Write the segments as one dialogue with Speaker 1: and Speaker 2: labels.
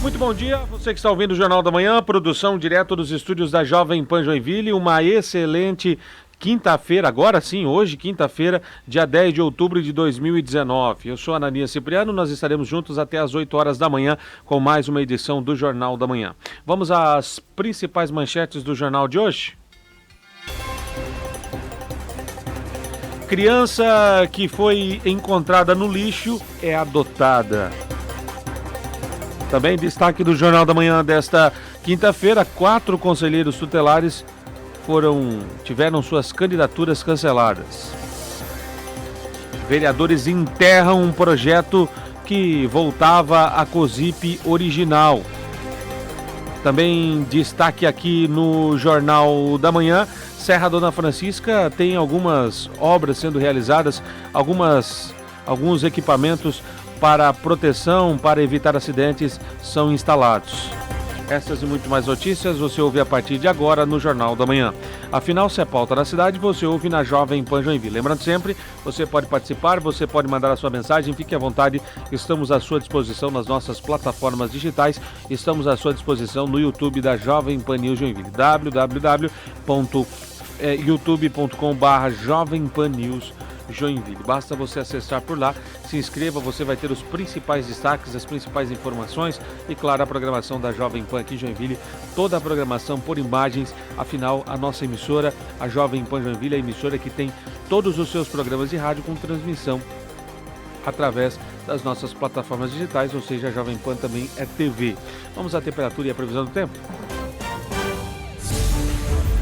Speaker 1: Muito bom dia, você que está ouvindo o Jornal da Manhã, produção direto dos estúdios da Jovem Pan Joinville, uma excelente quinta-feira, agora sim, hoje, quinta-feira, dia 10 de outubro de 2019. Eu sou Ananias Cipriano, nós estaremos juntos até às 8 horas da manhã com mais uma edição do Jornal da Manhã. Vamos às principais manchetes do jornal de hoje? Criança que foi encontrada no lixo é adotada. Também destaque do Jornal da Manhã desta quinta-feira, 4 conselheiros tutelares tiveram suas candidaturas canceladas. Vereadores enterram um projeto que voltava à COSIP original. Também destaque aqui no Jornal da Manhã, Serra Dona Francisca tem algumas obras sendo realizadas, alguns equipamentos para proteção, para evitar acidentes, são instalados. Essas e muito mais notícias você ouve a partir de agora no Jornal da Manhã. Afinal, se é pauta na cidade, você ouve na Jovem Pan Joinville. Lembrando sempre, você pode participar, você pode mandar a sua mensagem, fique à vontade, estamos à sua disposição nas nossas plataformas digitais, estamos à sua disposição no YouTube da Jovem Pan News Joinville, www.youtube.com/Jovem Pan News Joinville. Basta você acessar por lá, se inscreva, você vai ter os principais destaques, as principais informações e, claro, a programação da Jovem Pan aqui em Joinville, toda a programação por imagens, afinal, a nossa emissora, a Jovem Pan Joinville, é a emissora que tem todos os seus programas de rádio com transmissão através das nossas plataformas digitais, ou seja, a Jovem Pan também é TV. Vamos à temperatura e a previsão do tempo?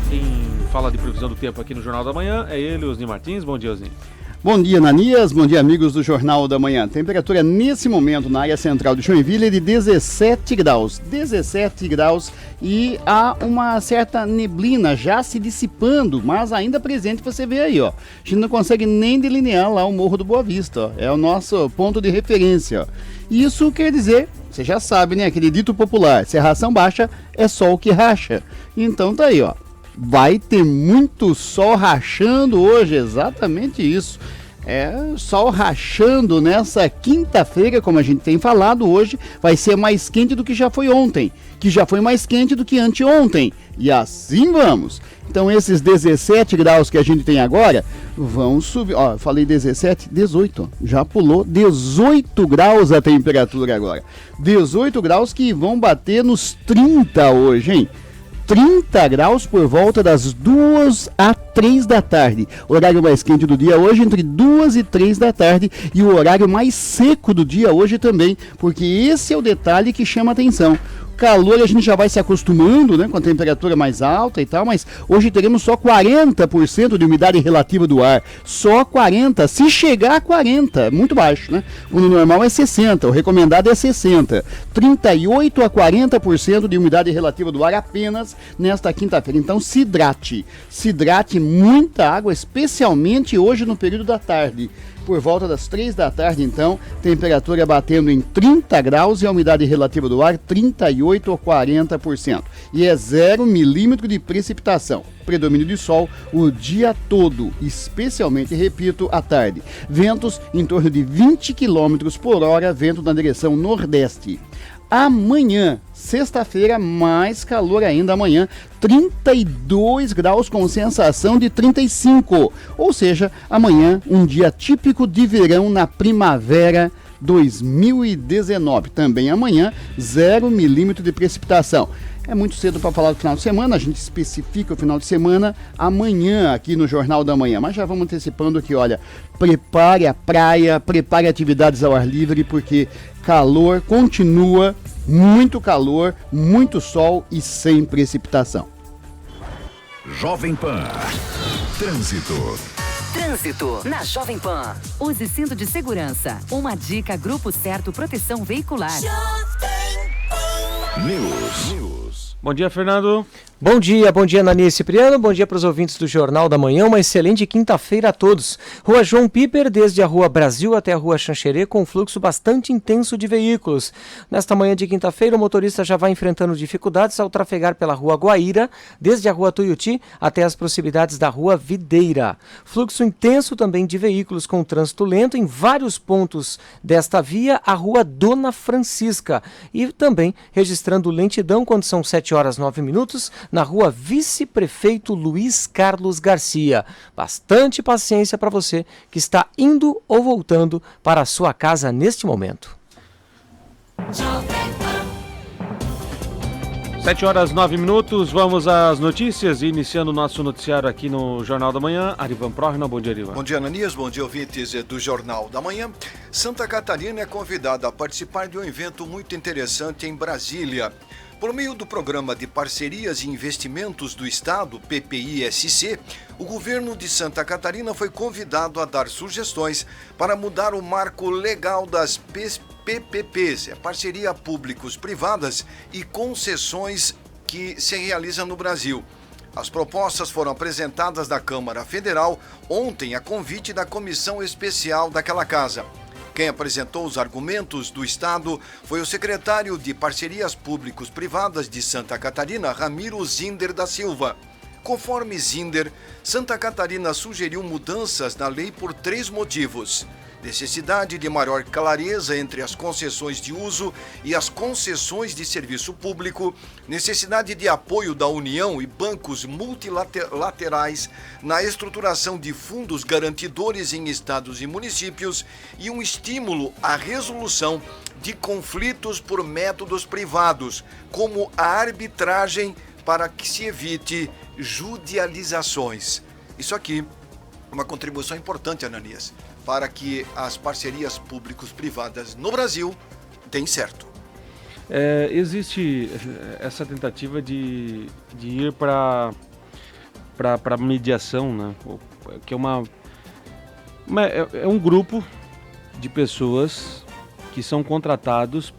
Speaker 1: Quem fala de previsão do tempo aqui no Jornal da Manhã é ele, Osni Martins. Bom dia, Osni.
Speaker 2: Bom dia, Ananias. Bom dia, amigos do Jornal da Manhã. Temperatura nesse momento na área central de Joinville é de 17 graus. 17 graus e há uma certa neblina já se dissipando, mas ainda presente, você vê aí, ó. A gente não consegue nem delinear lá o Morro do Boa Vista, ó. É o nosso ponto de referência, ó. Isso quer dizer, você já sabe, né? Aquele dito popular, se a ração baixa, é sol que racha. Então tá aí, ó. Vai ter muito sol rachando hoje, exatamente isso. É, sol rachando nessa quinta-feira, como a gente tem falado hoje, vai ser mais quente do que já foi ontem, que já foi mais quente do que anteontem. E assim vamos. Então esses 17 graus que a gente tem agora, vão subir. Ó, falei 17, 18, ó, já pulou 18 graus a temperatura agora. 18 graus que vão bater nos 30 hoje, hein? 30 graus por volta das 2 a 3 da tarde. O horário mais quente do dia hoje entre 2 e 3 da tarde e o horário mais seco do dia hoje também, porque esse é o detalhe que chama atenção. Calor a gente já vai se acostumando, né, com a temperatura mais alta e tal, mas hoje teremos só 40% de umidade relativa do ar, só 40%, se chegar a 40%, muito baixo, né, quando o normal é 60%, o recomendado é 60%, 38% a 40% de umidade relativa do ar apenas nesta quinta-feira, então se hidrate muita água, especialmente hoje no período da tarde. Por volta das 3 da tarde, então, temperatura batendo em 30 graus e a umidade relativa do ar 38% a 40%. E é 0 milímetro de precipitação. Predomínio de sol o dia todo, especialmente, repito, à tarde. Ventos em torno de 20 km por hora, vento na direção nordeste. Amanhã, sexta-feira, mais calor ainda amanhã, 32 graus com sensação de 35. Ou seja, amanhã um dia típico de verão na primavera 2019. Também amanhã, 0 milímetro de precipitação. É muito cedo para falar do final de semana, a gente especifica o final de semana amanhã aqui no Jornal da Manhã. Mas já vamos antecipando que, olha, prepare a praia, prepare atividades ao ar livre, porque calor continua, muito calor, muito sol e sem precipitação.
Speaker 3: Jovem Pan. Trânsito.
Speaker 4: Trânsito na Jovem Pan. Use cinto de segurança. Uma dica: Grupo Certo Proteção Veicular.
Speaker 3: News.
Speaker 1: Bom dia, Fernando.
Speaker 5: Bom dia Ananias e Cipriano, bom dia para os ouvintes do Jornal da Manhã, uma excelente quinta-feira a todos. Rua João Piper, desde a Rua Brasil até a Rua Xanxerê, com fluxo bastante intenso de veículos. Nesta manhã de quinta-feira, o motorista já vai enfrentando dificuldades ao trafegar pela Rua Guaíra, desde a Rua Tuiuti até as proximidades da Rua Videira. Fluxo intenso também de veículos com trânsito lento em vários pontos desta via, a Rua Dona Francisca. E também registrando lentidão quando são 7h09, na Rua Vice-Prefeito Luiz Carlos Garcia. Bastante paciência para você que está indo ou voltando para a sua casa neste momento.
Speaker 1: 7h09, vamos às notícias, iniciando o nosso noticiário aqui no Jornal da Manhã. Arivan Prochna, bom dia, Arivan.
Speaker 6: Bom dia, Ananias, bom dia, ouvintes do Jornal da Manhã. Santa Catarina é convidada a participar de um evento muito interessante em Brasília. Por meio do Programa de Parcerias e Investimentos do Estado, PPI-SC, o governo de Santa Catarina foi convidado a dar sugestões para mudar o marco legal das PPPs, parceria públicos-privadas e concessões que se realizam no Brasil. As propostas foram apresentadas na Câmara Federal ontem a convite da comissão especial daquela casa. Quem apresentou os argumentos do Estado foi o secretário de Parcerias Públicos-Privadas de Santa Catarina, Ramiro Zinder da Silva. Conforme Zinder, Santa Catarina sugeriu mudanças na lei por 3 motivos: necessidade de maior clareza entre as concessões de uso e as concessões de serviço público, necessidade de apoio da União e bancos multilaterais na estruturação de fundos garantidores em estados e municípios e um estímulo à resolução de conflitos por métodos privados, como a arbitragem, para que se evite judicializações. Isso aqui é uma contribuição importante, Ananias, para que as parcerias públicos-privadas no Brasil deem certo.
Speaker 1: Existe essa tentativa de ir para mediação, né? Que é um grupo de pessoas que são contratados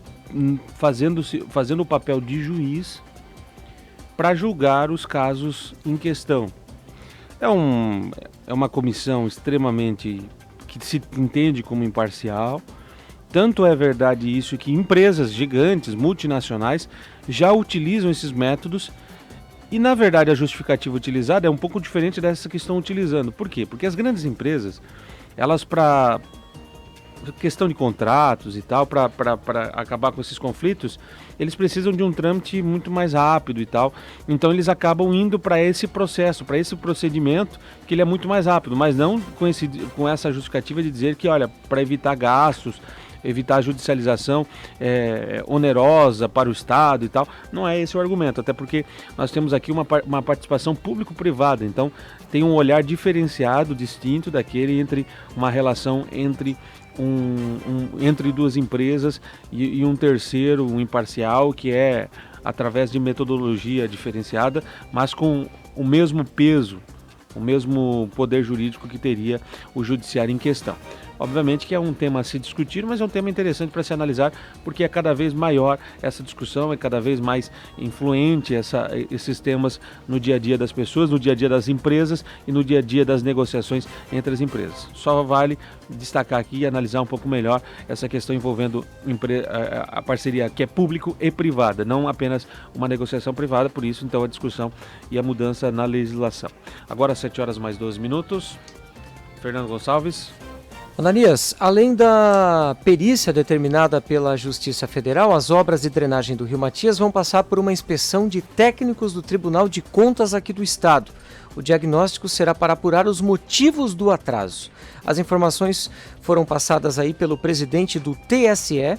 Speaker 1: fazendo o papel de juiz para julgar os casos em questão. É uma comissão extremamente que se entende como imparcial. Tanto é verdade isso que empresas gigantes, multinacionais, já utilizam esses métodos e, na verdade, a justificativa utilizada é um pouco diferente dessa que estão utilizando. Por quê? Porque as grandes empresas, elas, para questão de contratos e tal, para acabar com esses conflitos, eles precisam de um trâmite muito mais rápido e tal. Então eles acabam indo para esse processo, para esse procedimento, que ele é muito mais rápido, mas não com essa justificativa de dizer que, olha, para evitar gastos, evitar a judicialização onerosa para o Estado e tal. Não é esse o argumento, até porque nós temos aqui uma participação público-privada, então tem um olhar diferenciado, distinto daquele entre uma relação entre entre 2 empresas e um terceiro, um imparcial, que é através de metodologia diferenciada, mas com o mesmo peso, o mesmo poder jurídico que teria o judiciário em questão. Obviamente que é um tema a se discutir, mas é um tema interessante para se analisar, porque é cada vez maior essa discussão, é cada vez mais influente esses temas no dia a dia das pessoas, no dia a dia das empresas e no dia a dia das negociações entre as empresas. Só vale destacar aqui e analisar um pouco melhor essa questão envolvendo a parceria que é público e privada, não apenas uma negociação privada, por isso então a discussão e a mudança na legislação. Agora 7h mais 12. Fernando Gonçalves.
Speaker 5: Ananias, além da perícia determinada pela Justiça Federal, as obras de drenagem do Rio Matias vão passar por uma inspeção de técnicos do Tribunal de Contas aqui do Estado. O diagnóstico será para apurar os motivos do atraso. As informações foram passadas aí pelo presidente do TCE,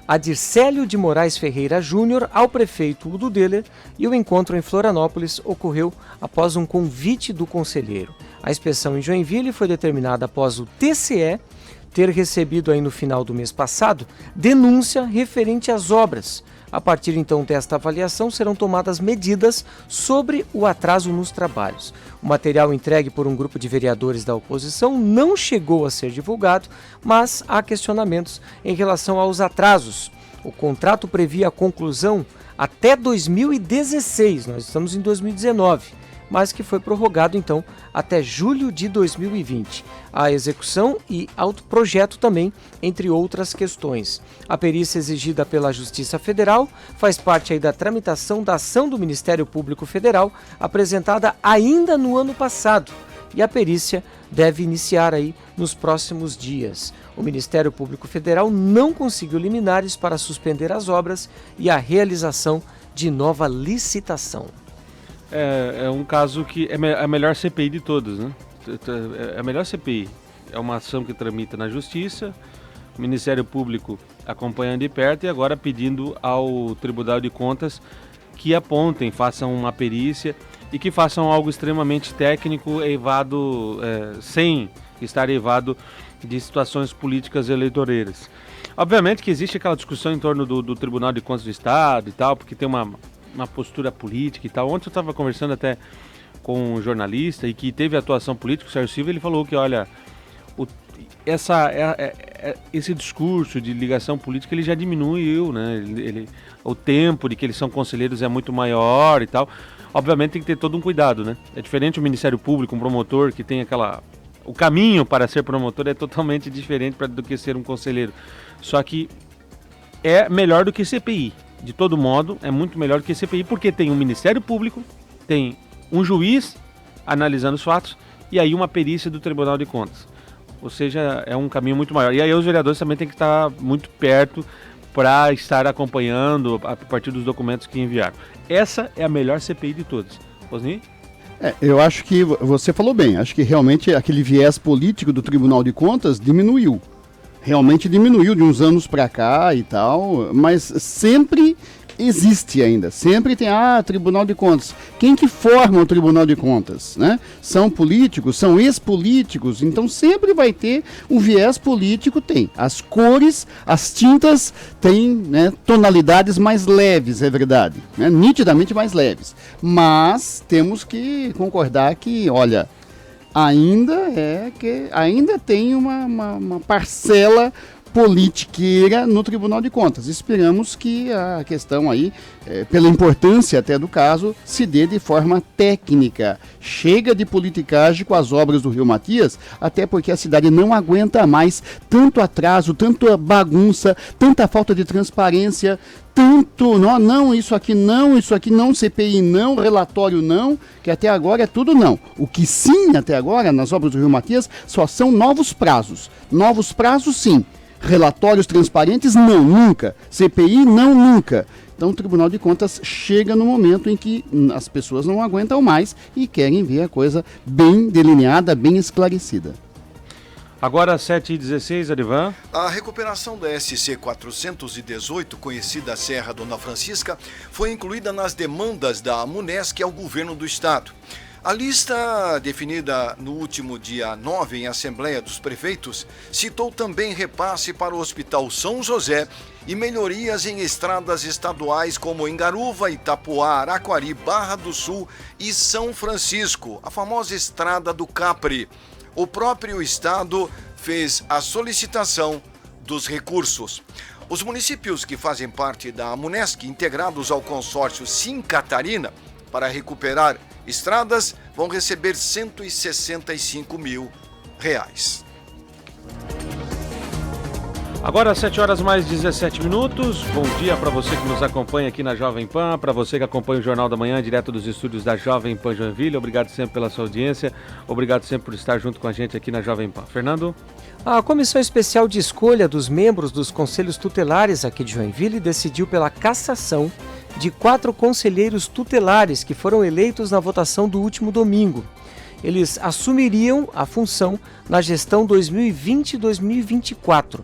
Speaker 5: Adircélio de Moraes Ferreira Júnior, ao prefeito Udo Deller, e o encontro em Florianópolis ocorreu após um convite do conselheiro. A inspeção em Joinville foi determinada após o TCE ter recebido aí no final do mês passado denúncia referente às obras. A partir então desta avaliação serão tomadas medidas sobre o atraso nos trabalhos. O material entregue por um grupo de vereadores da oposição não chegou a ser divulgado, mas há questionamentos em relação aos atrasos. O contrato previa a conclusão até 2016, nós estamos em 2019, mas que foi prorrogado então até julho de 2020. A execução e autoprojeto também, entre outras questões. A perícia exigida pela Justiça Federal faz parte aí da tramitação da ação do Ministério Público Federal, apresentada ainda no ano passado. E a perícia deve iniciar aí nos próximos dias. O Ministério Público Federal não conseguiu liminares para suspender as obras e a realização de nova licitação.
Speaker 1: É um caso que é a melhor CPI de todos, né? É a melhor CPI. É uma ação que tramita na Justiça, o Ministério Público acompanhando de perto e agora pedindo ao Tribunal de Contas que apontem, façam uma perícia e que façam algo extremamente técnico, eivado, sem estar eivado de situações políticas eleitoreiras. Obviamente que existe aquela discussão em torno do Tribunal de Contas do Estado e tal, porque tem uma postura política e tal. Ontem eu estava conversando até com um jornalista e que teve atuação política, o Sérgio Silva, ele falou que, olha, esse discurso de ligação política ele já diminuiu, né? O tempo de que eles são conselheiros é muito maior e tal. Obviamente tem que ter todo um cuidado, né? É diferente o Ministério Público, um promotor que tem o caminho para ser promotor é totalmente diferente do que ser um conselheiro. Só que é melhor do que CPI. De todo modo, é muito melhor do que CPI, porque tem um Ministério Público, tem um juiz analisando os fatos e aí uma perícia do Tribunal de Contas. Ou seja, é um caminho muito maior. E aí os vereadores também têm que estar muito perto para estar acompanhando a partir dos documentos que enviaram. Essa é a melhor CPI de todas. Osni?
Speaker 2: Eu acho que você falou bem. Acho que realmente aquele viés político do Tribunal de Contas diminuiu. Realmente diminuiu de uns anos para cá e tal, mas sempre existe ainda, sempre tem, Tribunal de Contas. Quem que forma o Tribunal de Contas, né? São políticos, são ex-políticos, então sempre vai ter o viés político, tem. As cores, as tintas têm, né, tonalidades mais leves, é verdade, né? Nitidamente mais leves, mas temos que concordar que, olha, ainda tem uma parcela politiqueira no Tribunal de Contas. Esperamos que a questão aí, pela importância até do caso, se dê de forma técnica. Chega de politicagem com as obras do Rio Matias, até porque a cidade não aguenta mais tanto atraso, tanta bagunça, tanta falta de transparência, tanto, isso aqui não, CPI não, relatório não, que até agora é tudo não. O que sim, até agora, nas obras do Rio Matias, só são novos prazos. Novos prazos, sim. Relatórios transparentes, não, nunca. CPI, não, nunca. Então o Tribunal de Contas chega no momento em que as pessoas não aguentam mais e querem ver a coisa bem delineada, bem esclarecida.
Speaker 1: Agora 7h16, Arivan.
Speaker 6: A recuperação da SC-418, conhecida Serra Dona Francisca, foi incluída nas demandas da Amunesc ao governo do estado. A lista, definida no último dia 9 em Assembleia dos Prefeitos, citou também repasse para o Hospital São José e melhorias em estradas estaduais como em Garuva, Itapuá, Araquari, Barra do Sul e São Francisco, a famosa Estrada do Capri. O próprio estado fez a solicitação dos recursos. Os municípios que fazem parte da Amunesc, integrados ao consórcio Sim Catarina, para recuperar estradas, vão receber R$165 mil.
Speaker 1: Agora 7h mais 17. Bom dia para você que nos acompanha aqui na Jovem Pan, para você que acompanha o Jornal da Manhã, direto dos estúdios da Jovem Pan Joinville. Obrigado sempre pela sua audiência, obrigado sempre por estar junto com a gente aqui na Jovem Pan. Fernando?
Speaker 5: A Comissão Especial de Escolha dos Membros dos Conselhos Tutelares aqui de Joinville decidiu pela cassação de 4 conselheiros tutelares que foram eleitos na votação do último domingo. Eles assumiriam a função na gestão 2020-2024.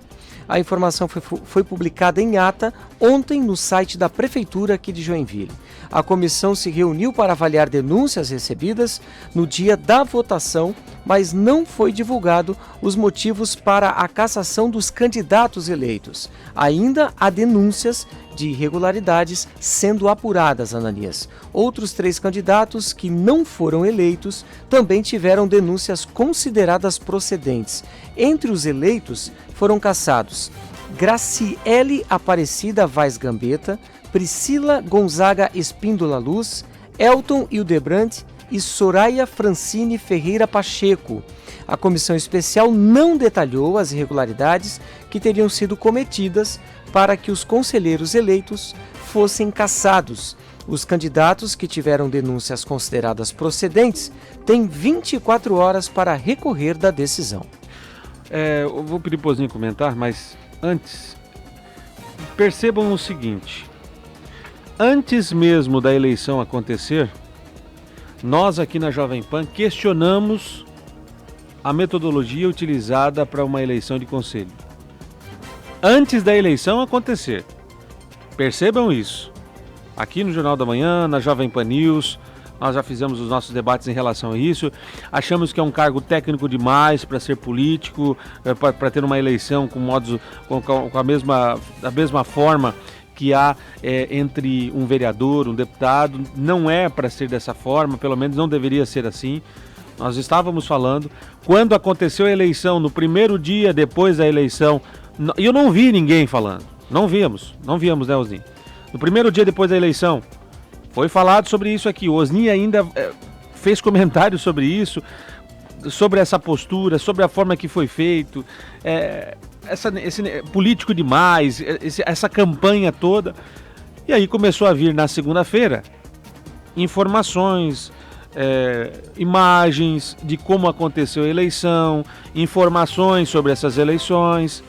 Speaker 5: A informação foi publicada em ata ontem no site da Prefeitura aqui de Joinville. A comissão se reuniu para avaliar denúncias recebidas no dia da votação, mas não foi divulgado os motivos para a cassação dos candidatos eleitos. Ainda há denúncias de irregularidades sendo apuradas, Ananias. Outros 3 candidatos que não foram eleitos também tiveram denúncias consideradas procedentes. Entre os eleitos foram cassados Graciele Aparecida Vaz Gambetta, Priscila Gonzaga Espíndola Luz, Elton Hildebrand e Soraya Francine Ferreira Pacheco. A comissão especial não detalhou as irregularidades que teriam sido cometidas para que os conselheiros eleitos fossem cassados. Os candidatos que tiveram denúncias consideradas procedentes têm 24 horas para recorrer da decisão.
Speaker 1: Eu vou pedir para o Osni comentar, mas antes, percebam o seguinte: antes mesmo da eleição acontecer, nós aqui na Jovem Pan questionamos a metodologia utilizada para uma eleição de conselho. Antes da eleição acontecer. Percebam isso. Aqui no Jornal da Manhã, na Jovem Pan News, nós já fizemos os nossos debates em relação a isso. Achamos que é um cargo técnico demais para ser político, para ter uma eleição com modos, com a mesma forma que há entre um vereador, um deputado. Não é para ser dessa forma, pelo menos não deveria ser assim. Nós estávamos falando, quando aconteceu a eleição, no primeiro dia depois da eleição, eu não vi ninguém falando, não víamos, né, Osni? No primeiro dia depois da eleição, foi falado sobre isso aqui. O Osni ainda fez comentários sobre isso, sobre essa postura, sobre a forma que foi feito, esse político demais, essa campanha toda. E aí começou a vir na segunda-feira informações, imagens de como aconteceu a eleição, informações sobre essas eleições.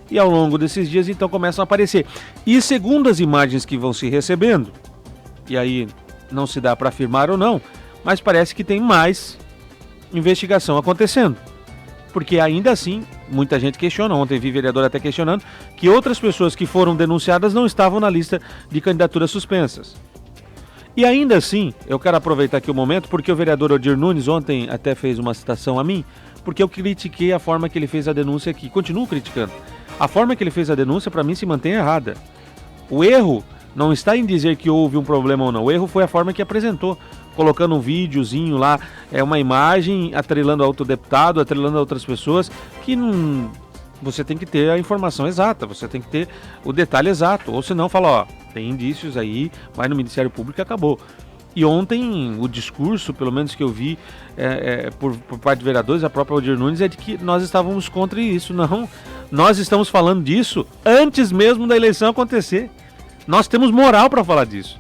Speaker 1: E ao longo desses dias, então, começam a aparecer. E segundo as imagens que vão se recebendo, e aí não se dá para afirmar ou não, mas parece que tem mais investigação acontecendo. Porque ainda assim, muita gente questiona, ontem vi vereador até questionando, que outras pessoas que foram denunciadas não estavam na lista de candidaturas suspensas. E ainda assim, eu quero aproveitar aqui o momento, porque o vereador Odir Nunes ontem até fez uma citação a mim, porque eu critiquei a forma que ele fez a denúncia aqui, continuo criticando. A forma que ele fez a denúncia, para mim, se mantém errada. O erro não está em dizer que houve um problema ou não. O erro foi a forma que apresentou, colocando um videozinho lá, uma imagem, atrelando a outro deputado, atrelando a outras pessoas, que não... Você tem que ter a informação exata, você tem que ter o detalhe exato. Ou senão fala, tem indícios aí, vai no Ministério Público e acabou. E ontem o discurso, pelo menos que eu vi por parte de vereadores, a própria Odir Nunes, é de que nós estávamos contra isso. Não, nós estamos falando disso antes mesmo da eleição acontecer. Nós temos moral para falar disso.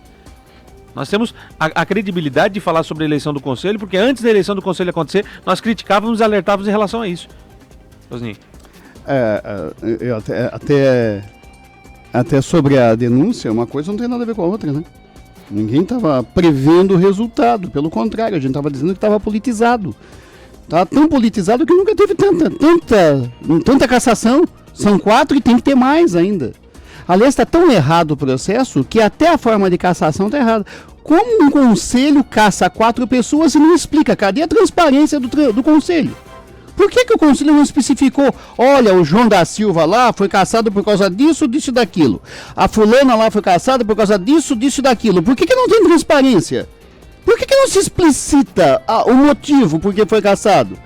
Speaker 1: Nós temos a credibilidade de falar sobre a eleição do Conselho, porque antes da eleição do Conselho acontecer, nós criticávamos e alertávamos em relação a isso. Osni.
Speaker 2: Eu até sobre a denúncia, uma coisa não tem nada a ver com a outra, né? Ninguém estava prevendo o resultado, pelo contrário, a gente estava dizendo que estava politizado. Estava tão politizado que nunca teve tanta cassação. São 4 e tem que ter mais ainda. Aliás, está tão errado o processo que até a forma de cassação está errada. Como um conselho caça 4 pessoas e não explica? Cadê a transparência do conselho? Por que o conselho não especificou? Olha, o João da Silva lá foi cassado por causa disso, disso e daquilo. A fulana lá foi cassada por causa disso, disso e daquilo. Por que não tem transparência? Por que não se explicita o motivo por que foi cassado?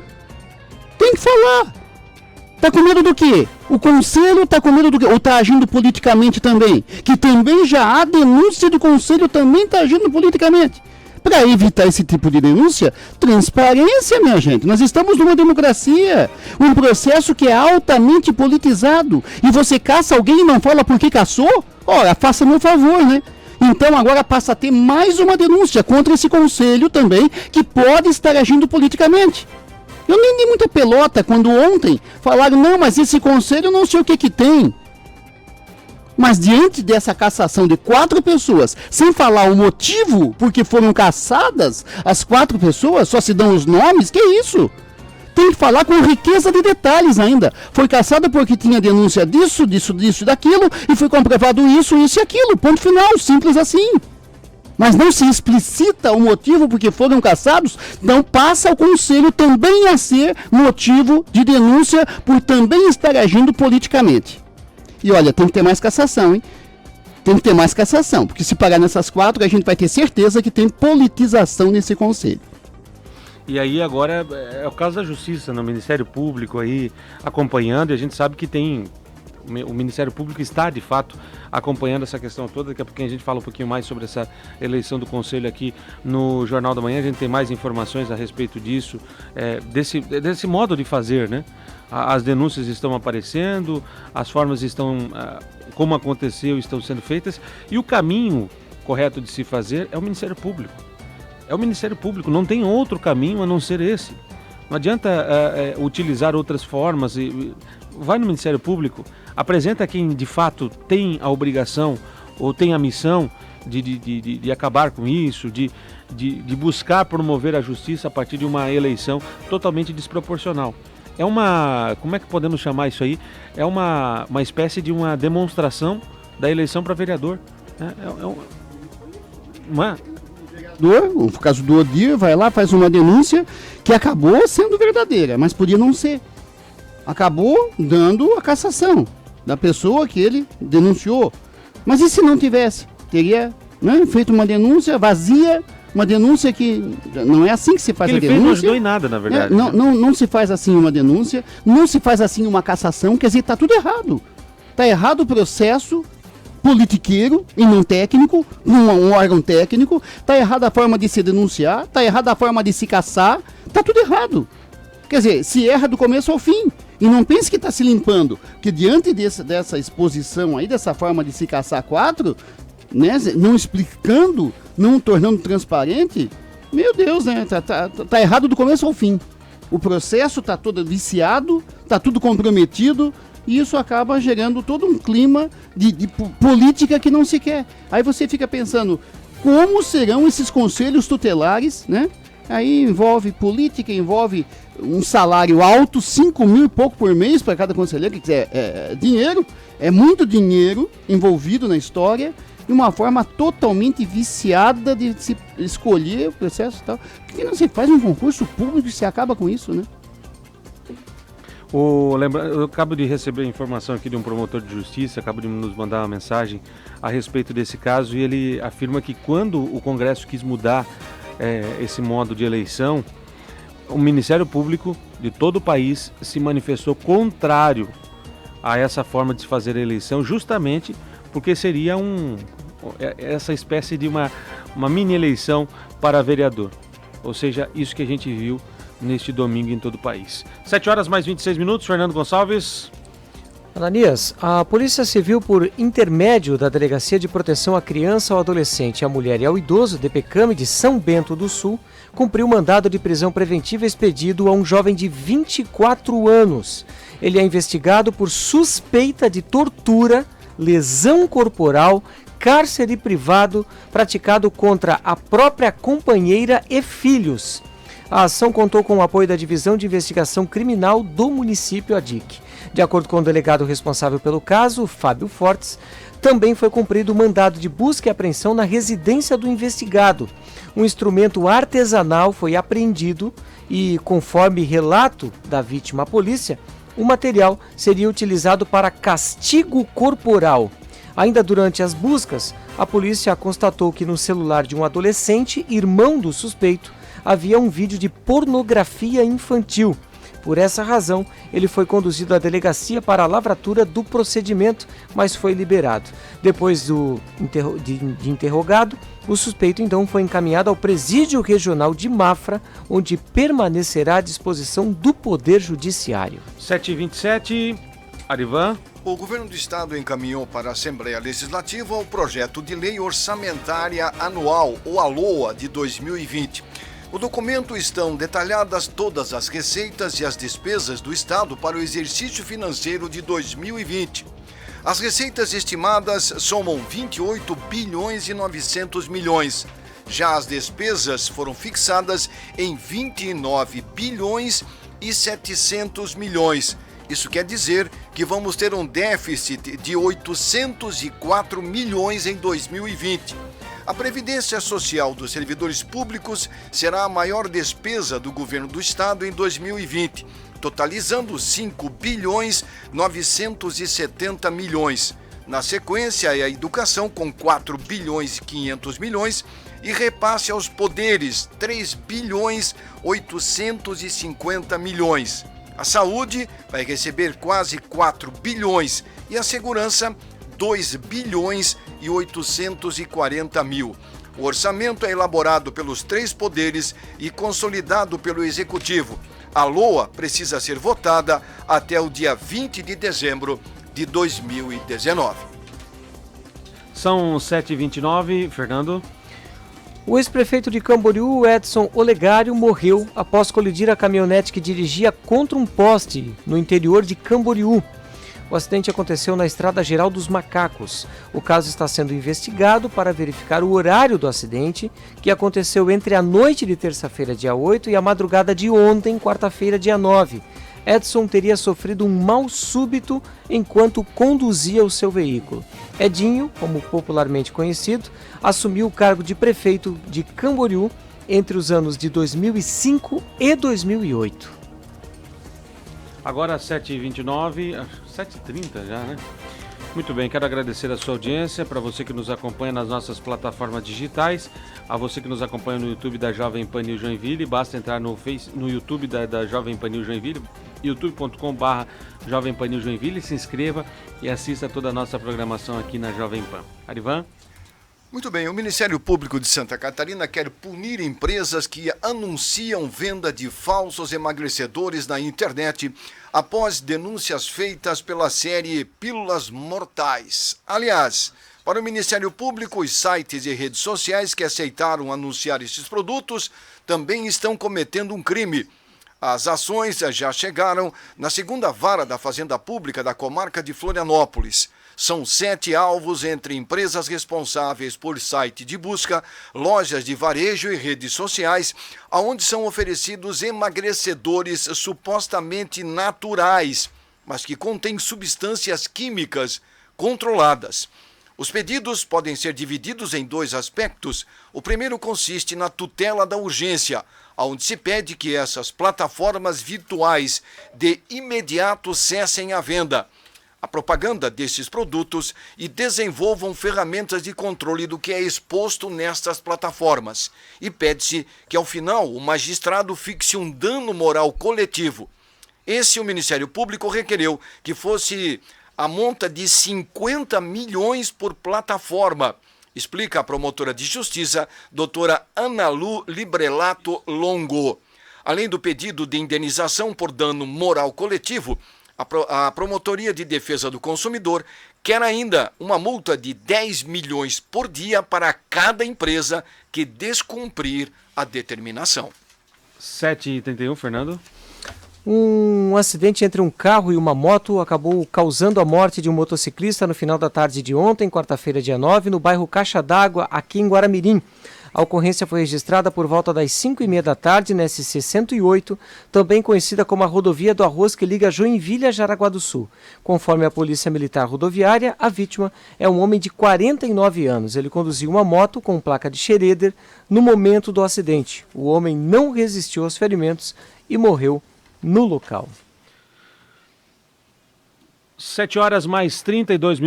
Speaker 2: Tem que falar. Tá com medo do quê? O conselho tá com medo do quê? Ou tá agindo politicamente também? Que também já há denúncia do conselho, também tá agindo politicamente. Para evitar esse tipo de denúncia, transparência, minha gente. Nós estamos numa democracia, um processo que é altamente politizado. E você caça alguém e não fala por que caçou? Ora, faça meu favor, né? Então agora passa a ter mais uma denúncia contra esse conselho também, que pode estar agindo politicamente. Eu nem dei muita pelota quando ontem falaram, não, mas esse conselho eu não sei o que tem. Mas diante dessa cassação de 4 pessoas, sem falar o motivo por que foram cassadas as 4 pessoas, só se dão os nomes, que isso? Tem que falar com riqueza de detalhes ainda. Foi cassada porque tinha denúncia disso, daquilo, e foi comprovado isso e aquilo. Ponto final, simples assim. Mas não se explicita o motivo por que foram cassados, não passa o conselho também a ser motivo de denúncia por também estar agindo politicamente. E olha, tem que ter mais cassação, hein? Tem que ter mais cassação, porque se parar nessas 4, a gente vai ter certeza que tem politização nesse conselho.
Speaker 1: E aí agora é o caso da Justiça, no Ministério Público aí, acompanhando, e a gente sabe que tem O Ministério Público está, de fato, acompanhando essa questão toda. Daqui a pouquinho a gente fala um pouquinho mais sobre essa eleição do Conselho aqui no Jornal da Manhã. A gente tem mais informações a respeito disso, desse modo de fazer, né? As denúncias estão aparecendo, as formas estão, como aconteceu, estão sendo feitas, e o caminho correto de se fazer é o Ministério Público. É o Ministério Público, não tem outro caminho a não ser esse. Não adianta utilizar outras formas. Vai no Ministério Público, apresenta quem de fato tem a obrigação ou tem a missão de acabar com isso, de buscar promover a justiça a partir de uma eleição totalmente desproporcional. É como é que podemos chamar isso aí? É uma espécie de uma demonstração da eleição para vereador. Não é?
Speaker 2: No caso do Odir, vai lá, faz uma denúncia que acabou sendo verdadeira, mas podia não ser. Acabou dando a cassação da pessoa que ele denunciou. Mas e se não tivesse? Teria, né, feito uma denúncia vazia, uma denúncia que não é assim que se faz a denúncia.
Speaker 1: Ele não ajudou em nada, na verdade.
Speaker 2: Não se faz assim uma denúncia, não se faz assim uma cassação, quer dizer, está tudo errado. Está errado o processo politiqueiro e não técnico, um órgão técnico, está errada a forma de se denunciar, está errada a forma de se caçar, está tudo errado. Quer dizer, se erra do começo ao fim. E não pense que está se limpando, porque diante dessa exposição aí, dessa forma de se caçar quatro, né, não explicando, não tornando transparente, meu Deus, né, tá errado do começo ao fim. O processo está todo viciado, está tudo comprometido, e isso acaba gerando todo um clima de política que não se quer. Aí você fica pensando, como serão esses conselhos tutelares, né? Aí envolve política, envolve um salário alto, 5 mil e pouco por mês para cada conselheiro, que é dinheiro, é muito dinheiro envolvido na história, e uma forma totalmente viciada de se escolher o processo e tal. Por que não se faz um concurso público e se acaba com isso, né?
Speaker 1: Eu acabo de receber informação aqui de um promotor de justiça, acaba de nos mandar uma mensagem a respeito desse caso, e ele afirma que quando o Congresso quis mudar esse modo de eleição, o Ministério Público de todo o país se manifestou contrário a essa forma de se fazer a eleição, justamente porque seria essa espécie de uma mini eleição para vereador. Ou seja, isso que a gente viu neste domingo em todo o país. 7h mais 26, Fernando Gonçalves.
Speaker 5: Ananias, a Polícia Civil, por intermédio da Delegacia de Proteção à Criança, ao Adolescente, à Mulher e ao Idoso, DPCAM de São Bento do Sul, cumpriu mandado de prisão preventiva expedido a um jovem de 24 anos. Ele é investigado por suspeita de tortura, lesão corporal, cárcere privado praticado contra a própria companheira e filhos. A ação contou com o apoio da Divisão de Investigação Criminal do município, a DIC. De acordo com o delegado responsável pelo caso, Fábio Fortes, também foi cumprido o mandado de busca e apreensão na residência do investigado. Um instrumento artesanal foi apreendido e, conforme relato da vítima à polícia, o material seria utilizado para castigo corporal. Ainda durante as buscas, a polícia constatou que no celular de um adolescente, irmão do suspeito, havia um vídeo de pornografia infantil. Por essa razão, ele foi conduzido à delegacia para a lavratura do procedimento, mas foi liberado. Depois de interrogado, o suspeito então foi encaminhado ao Presídio Regional de Mafra, onde permanecerá à disposição do Poder Judiciário.
Speaker 1: 7h27, Arivan.
Speaker 6: O governo do estado encaminhou para a Assembleia Legislativa o projeto de lei orçamentária anual, ou ALOA, de 2020. No documento estão detalhadas todas as receitas e as despesas do Estado para o exercício financeiro de 2020. As receitas estimadas somam 28 bilhões e 900 milhões. Já as despesas foram fixadas em 29 bilhões e 700 milhões. Isso quer dizer que vamos ter um déficit de 804 milhões em 2020. A Previdência Social dos servidores públicos será a maior despesa do governo do estado em 2020, totalizando 5 bilhões 970 milhões. Na sequência é a educação com 4 bilhões e 500 milhões e repasse aos poderes 3 bilhões 850 milhões. A saúde vai receber quase 4 bilhões e a segurança 2 bilhões e 840 mil. O orçamento é elaborado pelos 3 poderes e consolidado pelo Executivo. A LOA precisa ser votada até o dia 20 de dezembro de 2019.
Speaker 1: São 7h29, Fernando.
Speaker 5: O ex-prefeito de Camboriú, Edson Olegário, morreu após colidir a caminhonete que dirigia contra um poste no interior de Camboriú. O acidente aconteceu na Estrada Geral dos Macacos. O caso está sendo investigado para verificar o horário do acidente, que aconteceu entre a noite de terça-feira, dia 8, e a madrugada de ontem, quarta-feira, dia 9. Edson teria sofrido um mal súbito enquanto conduzia o seu veículo. Edinho, como popularmente conhecido, assumiu o cargo de prefeito de Camboriú entre os anos de 2005 e 2008.
Speaker 1: Agora 7h29, 7h30 já, né? Muito bem, quero agradecer a sua audiência, para você que nos acompanha nas nossas plataformas digitais, a você que nos acompanha no YouTube da Jovem Pan News Joinville, basta entrar no YouTube da Jovem Pan News Joinville, youtube.com/Jovem Pan News Joinville, se inscreva e assista toda a nossa programação aqui na Jovem Pan. Arivan?
Speaker 6: Muito bem, o Ministério Público de Santa Catarina quer punir empresas que anunciam venda de falsos emagrecedores na internet após denúncias feitas pela série Pílulas Mortais. Aliás, para o Ministério Público, os sites e redes sociais que aceitaram anunciar esses produtos também estão cometendo um crime. As ações já chegaram na 2ª Vara da Fazenda Pública da comarca de Florianópolis. São 7 alvos entre empresas responsáveis por site de busca, lojas de varejo e redes sociais, onde são oferecidos emagrecedores supostamente naturais, mas que contêm substâncias químicas controladas. Os pedidos podem ser divididos em 2 aspectos. O primeiro consiste na tutela da urgência, onde se pede que essas plataformas virtuais de imediato cessem a venda, a propaganda desses produtos e desenvolvam ferramentas de controle do que é exposto nestas plataformas. E pede-se que, ao final, o magistrado fixe um dano moral coletivo. O Ministério Público requereu que fosse a monta de 50 milhões por plataforma, explica a promotora de justiça, doutora Ana Lu Librelato Longo. Além do pedido de indenização por dano moral coletivo, a Promotoria de Defesa do Consumidor quer ainda uma multa de 10 milhões por dia para cada empresa que descumprir a determinação.
Speaker 1: 7h31, Fernando.
Speaker 5: Um acidente entre um carro e uma moto acabou causando a morte de um motociclista no final da tarde de ontem, quarta-feira, dia 9, no bairro Caixa d'Água, aqui em Guaramirim. A ocorrência foi registrada por volta das 5h30 da tarde na SC 108, também conhecida como a rodovia do Arroz que liga Joinville a Jaraguá do Sul. Conforme a Polícia Militar Rodoviária, a vítima é um homem de 49 anos. Ele conduziu uma moto com placa de Schroeder no momento do acidente. O homem não resistiu aos ferimentos e morreu no local.
Speaker 1: 7h mais 32.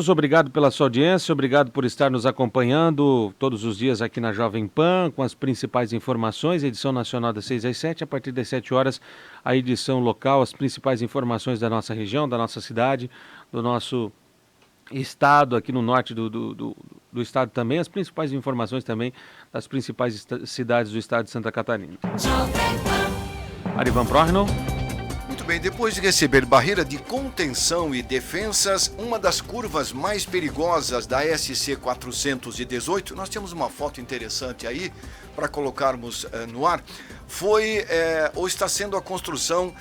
Speaker 1: Obrigado pela sua audiência, obrigado por estar nos acompanhando todos os dias aqui na Jovem Pan, com as principais informações, edição nacional das 6 às 7, a partir das 7 horas, a edição local, as principais informações da nossa região, da nossa cidade, do nosso estado, aqui no norte do estado também, as principais informações também das principais cidades do estado de Santa Catarina. Arivan Prochnow.
Speaker 6: Muito bem, depois de receber barreira de contenção e defensas, uma das curvas mais perigosas da SC 418, nós temos uma foto interessante aí para colocarmos no ar, foi ou está sendo a construção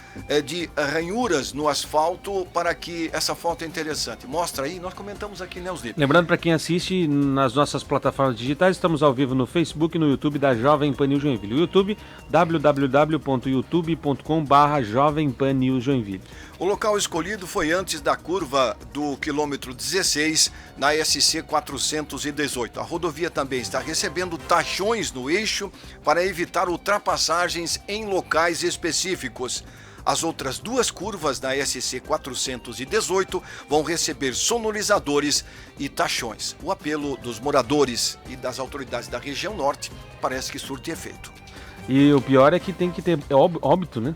Speaker 6: de ranhuras no asfalto para que essa foto é interessante. Mostra aí, nós comentamos aqui, né, Osni?
Speaker 1: Lembrando para quem assiste nas nossas plataformas digitais, estamos ao vivo no Facebook e no YouTube da Jovem Pan News Joinville. O YouTube, www.youtube.com/Jovem Pan News Joinville.
Speaker 6: O local escolhido foi antes da curva do quilômetro 16 na SC 418. A rodovia também está recebendo taxões no eixo para evitar ultrapassagens em locais específicos. As outras 2 curvas da SC 418 vão receber sonorizadores e taxões. O apelo dos moradores e das autoridades da região norte parece que surte efeito.
Speaker 1: E o pior é que tem que ter óbito, né?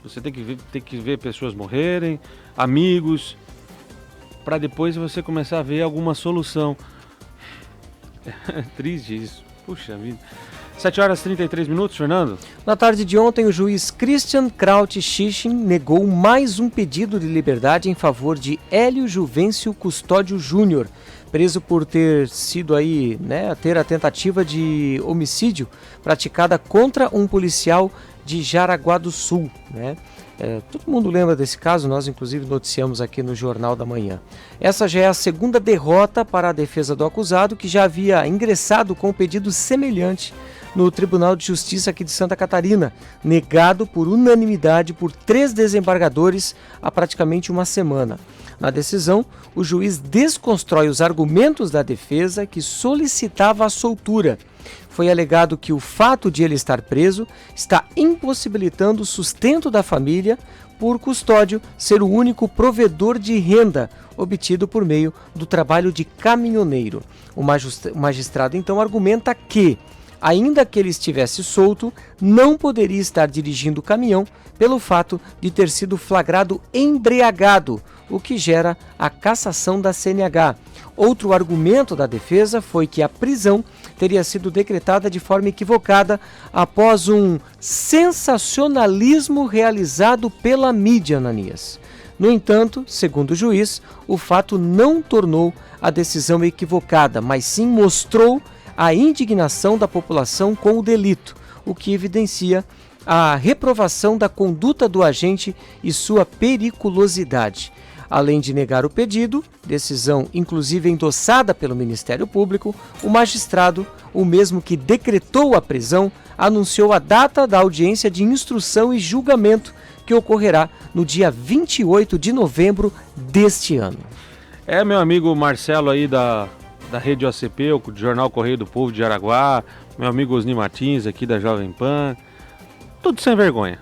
Speaker 1: Você tem que ver pessoas morrerem, amigos, para depois você começar a ver alguma solução. É triste isso. Puxa vida. 7h33, Fernando.
Speaker 5: Na tarde de ontem, o juiz Christian Kraut-Schichin negou mais um pedido de liberdade em favor de Hélio Juvencio Custódio Júnior, preso por ter sido ter a tentativa de homicídio praticada contra um policial de Jaraguá do Sul, né? Todo mundo lembra desse caso, nós inclusive noticiamos aqui no Jornal da Manhã. Essa já é a segunda derrota para a defesa do acusado, que já havia ingressado com um pedido semelhante no Tribunal de Justiça aqui de Santa Catarina, negado por unanimidade por 3 desembargadores há praticamente uma semana. Na decisão, o juiz desconstrói os argumentos da defesa, que solicitava a soltura. Foi alegado que o fato de ele estar preso está impossibilitando o sustento da família por Custódio ser o único provedor de renda obtido por meio do trabalho de caminhoneiro. O magistrado então argumenta que, ainda que ele estivesse solto, não poderia estar dirigindo o caminhão pelo fato de ter sido flagrado embriagado, o que gera a cassação da CNH. Outro argumento da defesa foi que a prisão teria sido decretada de forma equivocada após um sensacionalismo realizado pela mídia, Ananias. No entanto, segundo o juiz, o fato não tornou a decisão equivocada, mas sim mostrou a indignação da população com o delito, o que evidencia a reprovação da conduta do agente e sua periculosidade. Além de negar o pedido, decisão inclusive endossada pelo Ministério Público, o magistrado, o mesmo que decretou a prisão, anunciou a data da audiência de instrução e julgamento, que ocorrerá no dia 28 de novembro deste ano.
Speaker 1: Meu amigo Marcelo aí da Rede OCP, o Jornal Correio do Povo de Araguá, meu amigo Osni Martins aqui da Jovem Pan, tudo sem vergonha,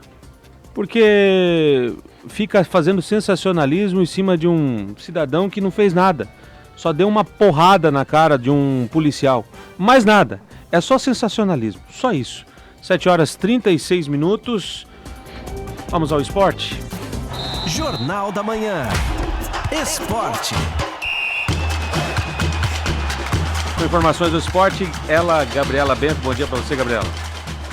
Speaker 1: porque fica fazendo sensacionalismo em cima de um cidadão que não fez nada, só deu uma porrada na cara de um policial, mais nada, é só sensacionalismo, só isso. 7h36, vamos ao esporte.
Speaker 7: Jornal da Manhã, Esporte.
Speaker 1: Com informações do esporte, Gabriela Bento. Bom dia para você, Gabriela.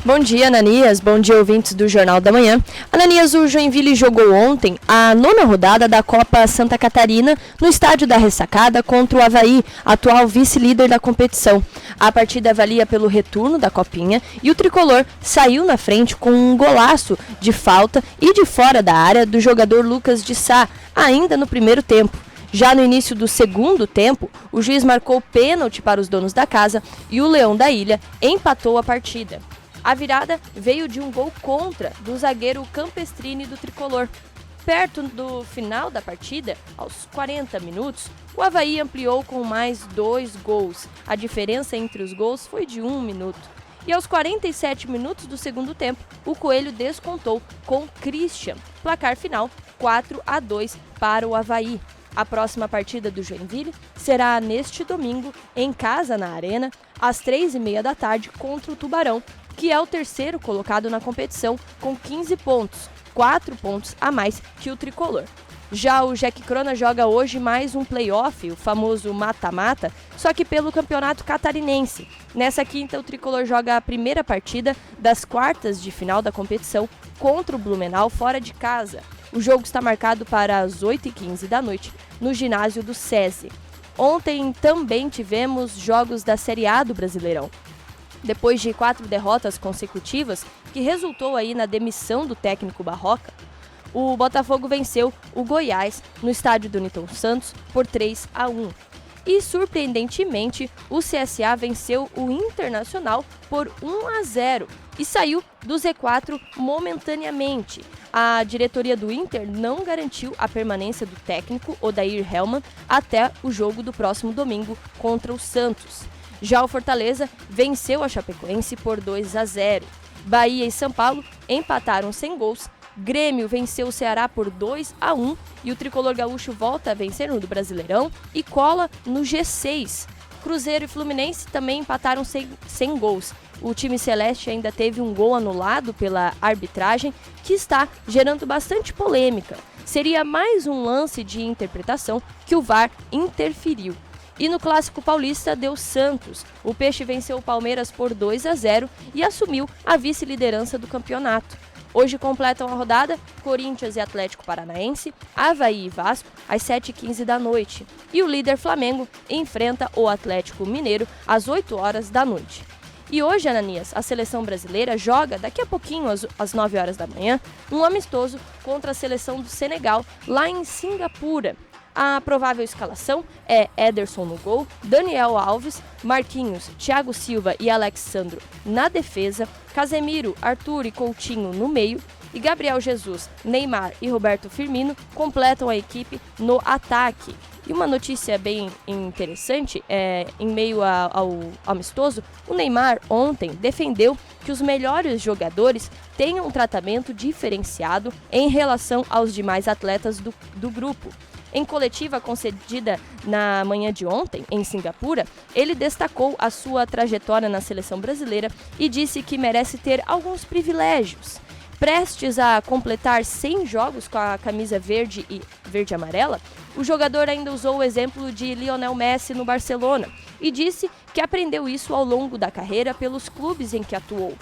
Speaker 8: Bom dia, Ananias. Bom dia, ouvintes do Jornal da Manhã. Ananias, o Joinville jogou ontem a 9ª rodada da Copa Santa Catarina no estádio da Ressacada contra o Avaí, atual vice-líder da competição. A partida valia pelo retorno da Copinha e o tricolor saiu na frente com um golaço de falta e de fora da área do jogador Lucas de Sá, ainda no primeiro tempo. Já no início do segundo tempo, o juiz marcou pênalti para os donos da casa e o Leão da Ilha empatou a partida. A virada veio de um gol contra do zagueiro Campestrini do tricolor. Perto do final da partida, aos 40 minutos, o Avaí ampliou com mais 2 gols. A diferença entre os gols foi de 1 minuto. E aos 47 minutos do segundo tempo, o Coelho descontou com Christian. Placar final 4-2 para o Avaí. A próxima partida do Joinville será neste domingo, em casa na Arena, às 3h30 da tarde, contra o Tubarão, que é o terceiro colocado na competição com 15 pontos, 4 pontos a mais que o tricolor. Já o Jack Crona joga hoje mais um play-off, o famoso mata-mata, só que pelo campeonato catarinense. Nessa quinta, o tricolor joga a primeira partida das quartas de final da competição contra o Blumenau fora de casa. O jogo está marcado para as 8h15 da noite no ginásio do SESI. Ontem também tivemos jogos da Série A do Brasileirão. Depois de 4 derrotas consecutivas, que resultou aí na demissão do técnico Barroca, o Botafogo venceu o Goiás no estádio do Newton Santos por 3-1. E, surpreendentemente, o CSA venceu o Internacional por 1-0 e saiu do Z4 momentaneamente. A diretoria do Inter não garantiu a permanência do técnico Odair Hellmann até o jogo do próximo domingo contra o Santos. Já o Fortaleza venceu a Chapecoense por 2-0. Bahia e São Paulo empataram sem gols. Grêmio venceu o Ceará por 2-1 e o tricolor gaúcho volta a vencer no Brasileirão e cola no G6. Cruzeiro e Fluminense também empataram sem gols. o time celeste ainda teve um gol anulado pela arbitragem, que está gerando bastante polêmica. Seria mais um lance de interpretação que o VAR interferiu. E no Clássico Paulista deu Santos. O Peixe venceu o Palmeiras por 2-0 e assumiu a vice-liderança do campeonato. Hoje completam a rodada Corinthians e Atlético Paranaense, Avaí e Vasco, às 7h15 da noite. E o líder Flamengo enfrenta o Atlético Mineiro às 8 horas da noite. E hoje, Ananias, a seleção brasileira joga, daqui a pouquinho, às 9 horas da manhã, um amistoso contra a seleção do Senegal, lá em Singapura. A provável escalação é Ederson no gol, Daniel Alves, Marquinhos, Thiago Silva e Alexandro na defesa, Casemiro, Arthur e Coutinho no meio e Gabriel Jesus, Neymar e Roberto Firmino completam a equipe no ataque. E uma notícia bem interessante, em meio ao amistoso, o Neymar ontem defendeu que os melhores jogadores tenham um tratamento diferenciado em relação aos demais atletas do grupo. Em coletiva concedida na manhã de ontem, em Singapura, ele destacou a sua trajetória na seleção brasileira e disse que merece ter alguns privilégios. Prestes a completar 100 jogos com a camisa verde e verde-amarela, o jogador ainda usou o exemplo de Lionel Messi no Barcelona e disse que aprendeu isso ao longo da carreira pelos clubes em que atuou.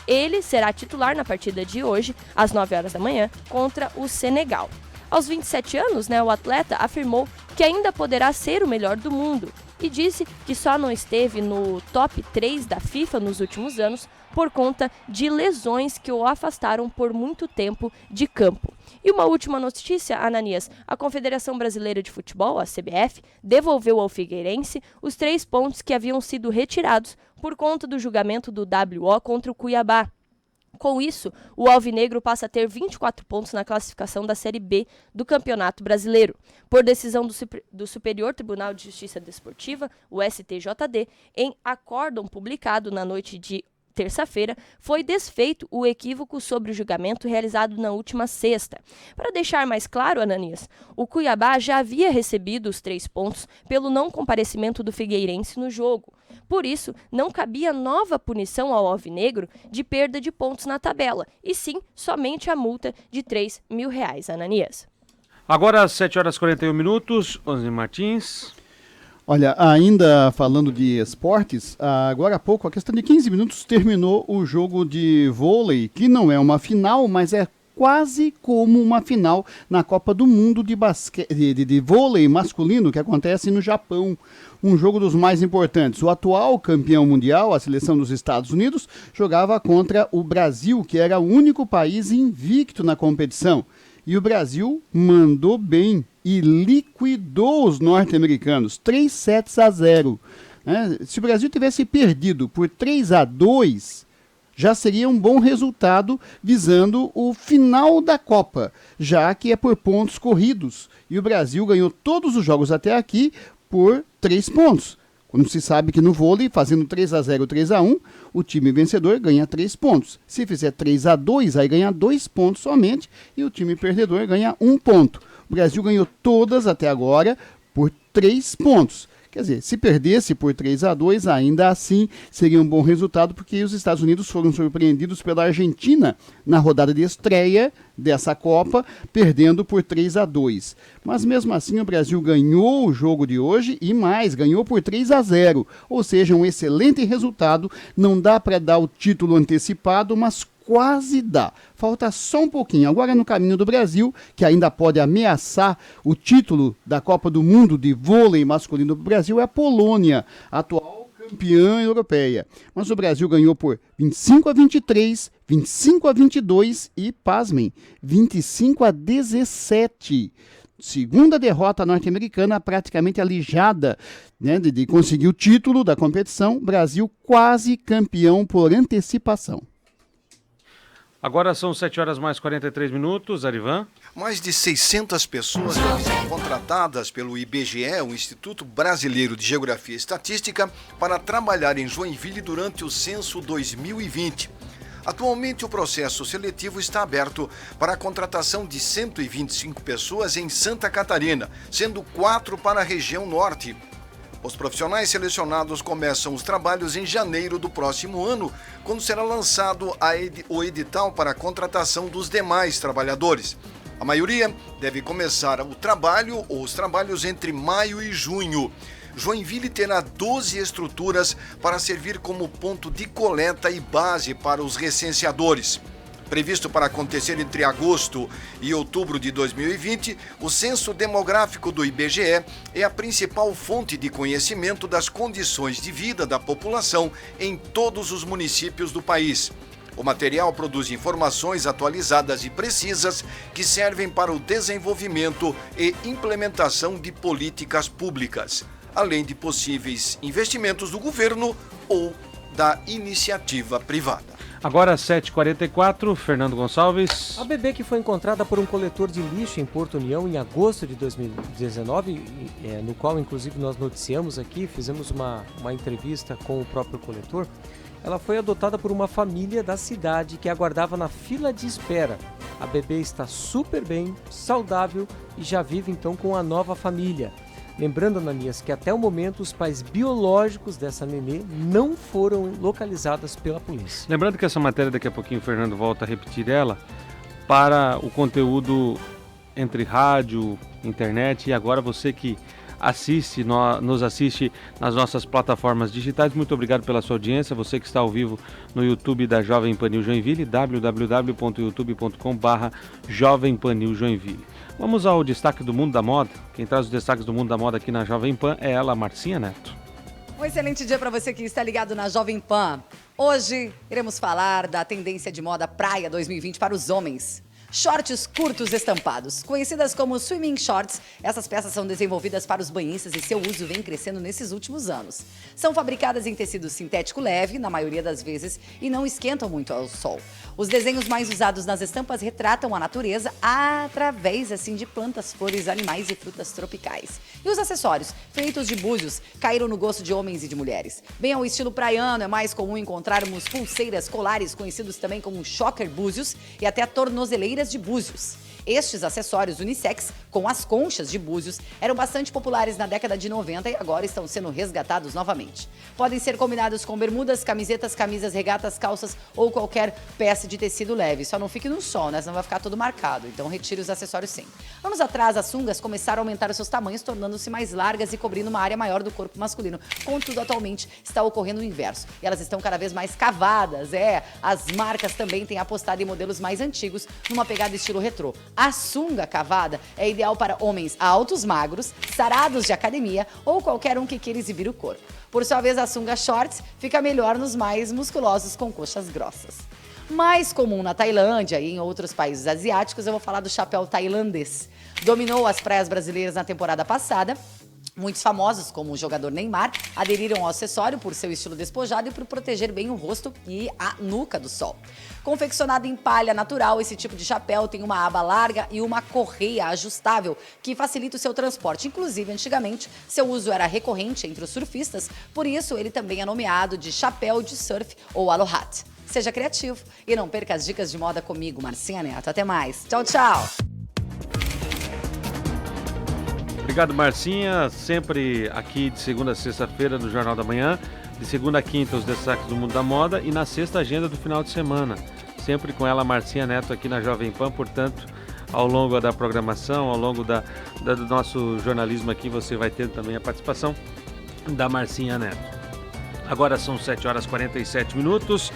Speaker 8: Ele será titular na partida de hoje, às 9 horas da manhã, contra o Senegal. Aos 27 anos, o atleta afirmou que ainda poderá ser o melhor do mundo e disse que só não esteve no top 3 da FIFA nos últimos anos por conta de lesões que o afastaram por muito tempo de campo. E uma última notícia, Ananias: a Confederação Brasileira de Futebol, a CBF, devolveu ao Figueirense os 3 pontos que haviam sido retirados por conta do julgamento do WO contra o Cuiabá. Com isso, o alvinegro passa a ter 24 pontos na classificação da Série B do Campeonato Brasileiro. Por decisão do Superior Tribunal de Justiça Desportiva, o STJD, em acórdão publicado na noite de terça-feira, foi desfeito o equívoco sobre o julgamento realizado na última sexta. Para deixar mais claro, Ananias, o Cuiabá já havia recebido os 3 pontos pelo não comparecimento do Figueirense no jogo. Por isso, não cabia nova punição ao alvinegro de perda de pontos na tabela, e sim somente a multa de R$3 mil, Ananias.
Speaker 1: Agora às 7h41, Osni Martins.
Speaker 2: Olha, ainda falando de esportes, agora há pouco, a questão de 15 minutos, terminou o jogo de vôlei, que não é uma final, mas é quase como uma final na Copa do Mundo de vôlei masculino, que acontece no Japão. Um jogo dos mais importantes. O atual campeão mundial, a seleção dos Estados Unidos, jogava contra o Brasil, que era o único país invicto na competição. E o Brasil mandou bem e liquidou os norte-americanos, 3-0. Se o Brasil tivesse perdido por 3-2, já seria um bom resultado visando o final da Copa, já que é por pontos corridos. E o Brasil ganhou todos os jogos até aqui por 3 pontos. Como se sabe que no vôlei, fazendo 3-0, 3-1, o time vencedor ganha 3 pontos. Se fizer 3-2, aí ganha 2 pontos somente e o time perdedor ganha 1 ponto. O Brasil ganhou todas até agora por 3 pontos. Quer dizer, se perdesse por 3-2, ainda assim seria um bom resultado, porque os Estados Unidos foram surpreendidos pela Argentina na rodada de estreia dessa Copa, perdendo por 3-2. Mas mesmo assim o Brasil ganhou o jogo de hoje e mais, ganhou por 3-0. Ou seja, um excelente resultado. Não dá para dar o título antecipado, mas quase dá. Falta só um pouquinho. Agora no caminho do Brasil, que ainda pode ameaçar o título da Copa do Mundo de vôlei masculino do Brasil, é a Polônia, atual campeã europeia. Mas o Brasil ganhou por 25-23, 25-22 e, pasmem, 25-17. Segunda derrota norte-americana, praticamente alijada, de conseguir o título da competição. Brasil quase campeão por antecipação.
Speaker 1: Agora são 7h43, Arivan.
Speaker 6: Mais de 600 pessoas já foram contratadas pelo IBGE, o Instituto Brasileiro de Geografia e Estatística, para trabalhar em Joinville durante o censo 2020. Atualmente, o processo seletivo está aberto para a contratação de 125 pessoas em Santa Catarina, sendo 4 para a região norte. Os profissionais selecionados começam os trabalhos em janeiro do próximo ano, quando será lançado o edital para a contratação dos demais trabalhadores. A maioria deve começar o trabalho ou os trabalhos entre maio e junho. Joinville terá 12 estruturas para servir como ponto de coleta e base para os recenseadores. Previsto para acontecer entre agosto e outubro de 2020, o Censo Demográfico do IBGE é a principal fonte de conhecimento das condições de vida da população em todos os municípios do país. O material produz informações atualizadas e precisas que servem para o desenvolvimento e implementação de políticas públicas, além de possíveis investimentos do governo ou da iniciativa privada.
Speaker 1: Agora 7h44, Fernando Gonçalves.
Speaker 5: A bebê que foi encontrada por um coletor de lixo em Porto União em agosto de 2019, no qual inclusive nós noticiamos aqui, fizemos uma entrevista com o próprio coletor, ela foi adotada por uma família da cidade que aguardava na fila de espera. A bebê está super bem, saudável e já vive então com a nova família. Lembrando, Ananias, que até o momento os pais biológicos dessa nenê não foram localizados pela polícia.
Speaker 1: Lembrando que essa matéria, daqui a pouquinho o Fernando volta a repetir ela, para o conteúdo entre rádio, internet e agora você que nos assiste nas nossas plataformas digitais. Muito obrigado pela sua audiência. Você que está ao vivo no YouTube da Jovem Pan News Joinville, www.youtube.com/Jovem Pan News Joinville. Vamos ao destaque do mundo da moda. Quem traz os destaques do mundo da moda aqui na Jovem Pan é ela, Marcinha Neto.
Speaker 9: Um excelente dia para você que está ligado na Jovem Pan. Hoje iremos falar da tendência de moda praia 2020 para os homens. Shorts curtos estampados, conhecidas como swimming shorts, essas peças são desenvolvidas para os banhistas e seu uso vem crescendo nesses últimos anos. São fabricadas em tecido sintético leve, na maioria das vezes, e não esquentam muito ao sol. Os desenhos mais usados nas estampas retratam a natureza através, assim, de plantas, flores, animais e frutas tropicais. E os acessórios, feitos de búzios, caíram no gosto de homens e de mulheres. Bem ao estilo praiano, é mais comum encontrarmos pulseiras, colares, conhecidos também como choker búzios, e até tornozeleiras de búzios. Estes acessórios unissex, com as conchas de búzios, eram bastante populares na década de 90 e agora estão sendo resgatados novamente. Podem ser combinados com bermudas, camisetas, camisas, regatas, calças ou qualquer peça de tecido leve. Só não fique no sol, né? Senão vai ficar todo marcado. Então retire os acessórios sempre. Anos atrás, as sungas começaram a aumentar os seus tamanhos, tornando-se mais largas e cobrindo uma área maior do corpo masculino. Contudo, atualmente está ocorrendo o inverso. E elas estão cada vez mais cavadas. As marcas também têm apostado em modelos mais antigos, numa pegada estilo retrô. A sunga cavada é ideal para homens altos, magros, sarados de academia ou qualquer um que queira exibir o corpo. Por sua vez, a sunga shorts fica melhor nos mais musculosos com coxas grossas. Mais comum na Tailândia e em outros países asiáticos, eu vou falar do chapéu tailandês. Dominou as praias brasileiras na temporada passada. Muitos famosos, como o jogador Neymar, aderiram ao acessório por seu estilo despojado e por proteger bem o rosto e a nuca do sol. Confeccionado em palha natural, esse tipo de chapéu tem uma aba larga e uma correia ajustável que facilita o seu transporte. Inclusive, antigamente, seu uso era recorrente entre os surfistas, por isso ele também é nomeado de chapéu de surf ou aloha. Seja criativo e não perca as dicas de moda comigo, Marcinha Neto. Até mais. Tchau, tchau.
Speaker 1: Obrigado, Marcinha. Sempre aqui de segunda a sexta-feira no Jornal da Manhã. De segunda a quinta, os destaques do mundo da moda. E na sexta, agenda do final de semana. Sempre com ela, Marcinha Neto, aqui na Jovem Pan. Portanto, ao longo da programação, ao longo do nosso jornalismo aqui, você vai ter também a participação da Marcinha Neto. Agora são 7h47.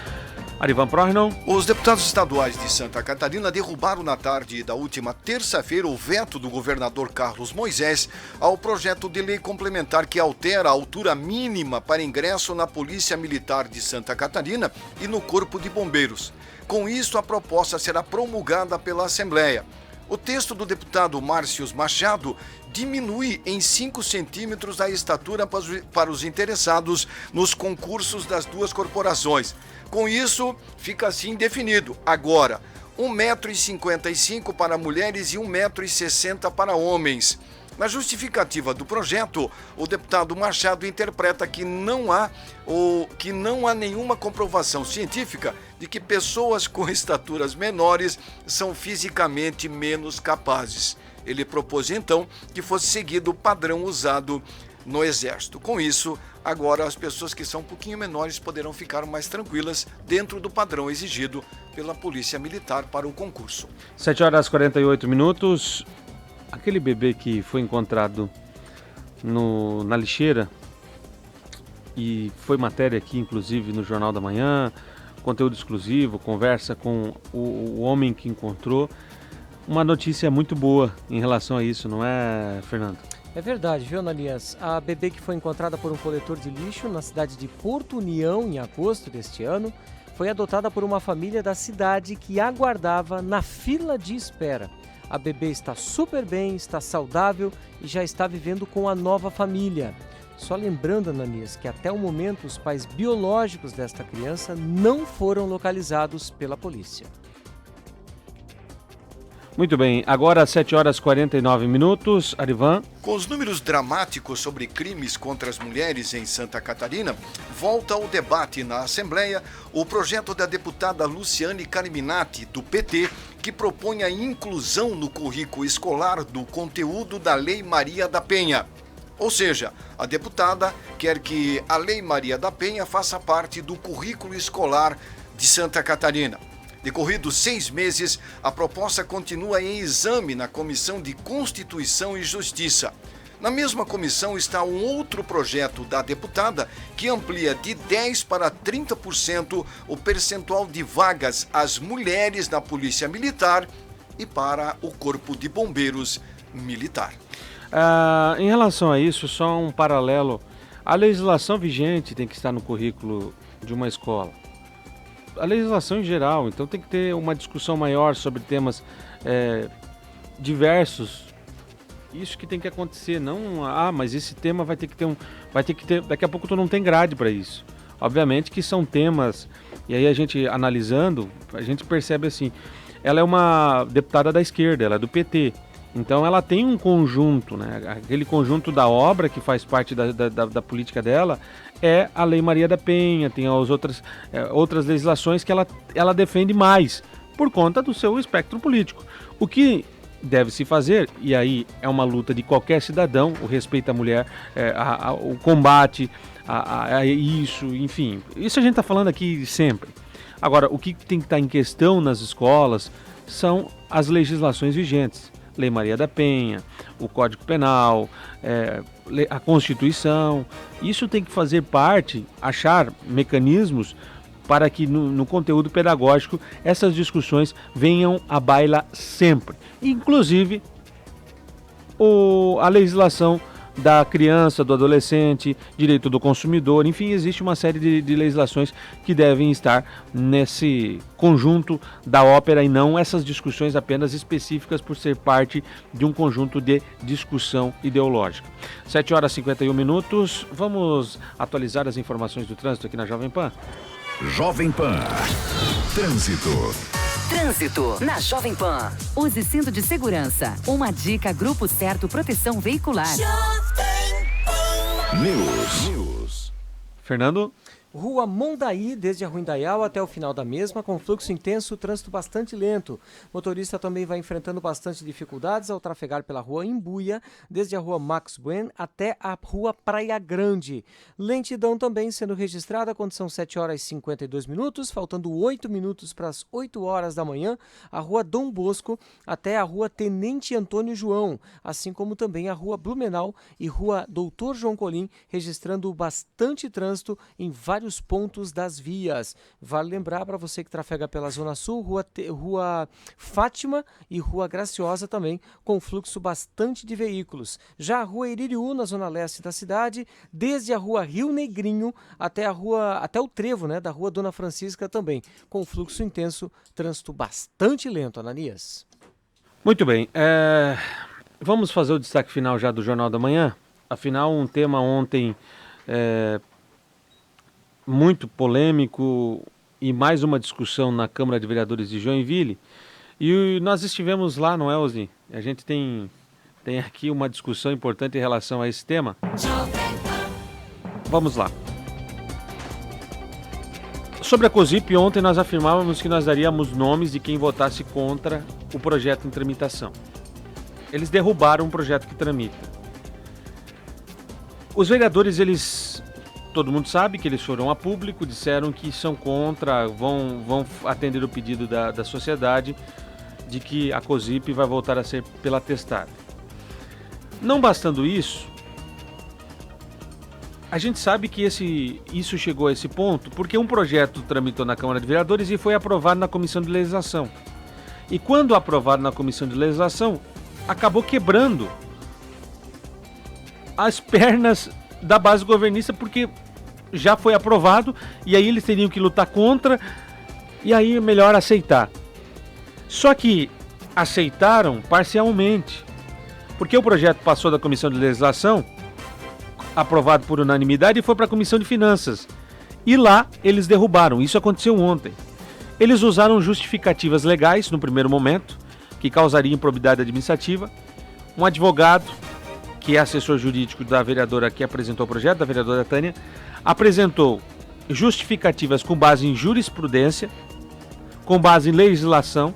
Speaker 1: Arivan Prohnon.
Speaker 6: Os deputados estaduais de Santa Catarina derrubaram na tarde da última terça-feira o veto do governador Carlos Moisés ao projeto de lei complementar que altera a altura mínima para ingresso na Polícia Militar de Santa Catarina e no Corpo de Bombeiros. Com isso, a proposta será promulgada pela Assembleia. O texto do deputado Márcios Machado diminui em 5 centímetros a estatura para os interessados nos concursos das duas corporações. Com isso, fica assim definido. Agora, 1,55 m para mulheres e 1,60 m para homens. Na justificativa do projeto, o deputado Machado interpreta que não há nenhuma comprovação científica de que pessoas com estaturas menores são fisicamente menos capazes. Ele propôs, então, que fosse seguido o padrão usado no Exército. Com isso, agora as pessoas que são um pouquinho menores poderão ficar mais tranquilas dentro do padrão exigido pela Polícia Militar para o concurso.
Speaker 1: 7h48. Aquele bebê que foi encontrado na lixeira e foi matéria aqui, inclusive, no Jornal da Manhã, conteúdo exclusivo, conversa com o homem que encontrou. Uma notícia muito boa em relação a isso, não é, Fernando?
Speaker 5: É verdade, viu, Ananias? A bebê que foi encontrada por um coletor de lixo na cidade de Porto União em agosto deste ano foi adotada por uma família da cidade que aguardava na fila de espera. A bebê está super bem, está saudável e já está vivendo com a nova família. Só lembrando, Ananias, que até o momento os pais biológicos desta criança não foram localizados pela polícia.
Speaker 1: Muito bem, agora 7h49. Arivan.
Speaker 6: Com os números dramáticos sobre crimes contra as mulheres em Santa Catarina, volta ao debate na Assembleia o projeto da deputada Luciane Carminati, do PT, que propõe a inclusão no currículo escolar do conteúdo da Lei Maria da Penha. Ou seja, a deputada quer que a Lei Maria da Penha faça parte do currículo escolar de Santa Catarina. Decorridos 6 meses, a proposta continua em exame na Comissão de Constituição e Justiça. Na mesma comissão está um outro projeto da deputada que amplia de 10% para 30% o percentual de vagas às mulheres na Polícia Militar e para o Corpo de Bombeiros Militar.
Speaker 1: Em relação a isso, só um paralelo. A legislação vigente tem que estar no currículo de uma escola. A legislação em geral, então tem que ter uma discussão maior sobre temas diversos. Isso que tem que acontecer, não, mas esse tema vai ter que ter, daqui a pouco tu não tem grade para isso. Obviamente que são temas, e aí a gente analisando, a gente percebe assim, ela é uma deputada da esquerda, ela é do PT. Então ela tem um conjunto, né? Aquele conjunto da obra que faz parte da política dela é a Lei Maria da Penha, tem as outras legislações que ela defende mais, por conta do seu espectro político. O que deve se fazer, e aí é uma luta de qualquer cidadão, o respeito à mulher, o combate a isso, enfim, isso a gente está falando aqui sempre. Agora, o que tem que estar em questão nas escolas são as legislações vigentes. Lei Maria da Penha, o Código Penal, a Constituição. Isso tem que fazer parte, achar mecanismos para que no conteúdo pedagógico essas discussões venham à baila sempre. Inclusive a legislação da criança, do adolescente, direito do consumidor, enfim, existe uma série de legislações que devem estar nesse conjunto da ópera e não essas discussões apenas específicas por ser parte de um conjunto de discussão ideológica. 7h51, vamos atualizar as informações do trânsito aqui na Jovem Pan?
Speaker 3: Jovem Pan. Trânsito.
Speaker 4: Trânsito na Jovem Pan. Use cinto de segurança. Uma dica: Grupo Certo Proteção Veicular.
Speaker 3: News.
Speaker 1: Fernando?
Speaker 5: Rua Mondaí, desde a Rua Indaial até o final da mesma, com fluxo intenso, trânsito bastante lento. O motorista também vai enfrentando bastante dificuldades ao trafegar pela Rua Imbuia, desde a Rua Max Buen até a Rua Praia Grande. Lentidão também sendo registrada quando são 7h52, faltando 8 minutos para as 8 horas da manhã, a Rua Dom Bosco até a Rua Tenente Antônio João, assim como também a Rua Blumenau e Rua Doutor João Colim, registrando bastante trânsito em vários pontos das vias. Vale lembrar para você que trafega pela Zona Sul, Rua Fátima e Rua Graciosa também, com fluxo bastante de veículos. Já a Rua Iririú, na Zona Leste da cidade, desde a Rua Rio Negrinho até o trevo, né, da Rua Dona Francisca também, com fluxo intenso, trânsito bastante lento, Ananias.
Speaker 1: Muito bem, vamos fazer o destaque final já do Jornal da Manhã. Afinal, um tema ontem muito polêmico e mais uma discussão na Câmara de Vereadores de Joinville. E nós estivemos lá, não é, Osni? A gente tem aqui uma discussão importante em relação a esse tema. Vamos lá. Sobre a COSIP, ontem nós afirmávamos que nós daríamos nomes de quem votasse contra o projeto em tramitação. Eles derrubaram o projeto que tramita. Os vereadores, todo mundo sabe que eles foram a público, disseram que são contra, vão atender o pedido da sociedade de que a COSIP vai voltar a ser pela testada. Não bastando isso, a gente sabe que isso chegou a esse ponto porque um projeto tramitou na Câmara de Vereadores e foi aprovado na Comissão de Legislação. E quando aprovado na Comissão de Legislação, acabou quebrando as pernas da base governista, porque já foi aprovado e aí eles teriam que lutar contra, e aí é melhor aceitar. Só que aceitaram parcialmente, porque o projeto passou da Comissão de Legislação, aprovado por unanimidade, e foi para a Comissão de Finanças. E lá eles derrubaram. Isso aconteceu ontem. Eles usaram justificativas legais no primeiro momento, que causariam improbidade administrativa. Um advogado, que é assessor jurídico da vereadora que apresentou o projeto, da vereadora Tânia, apresentou justificativas com base em jurisprudência, com base em legislação,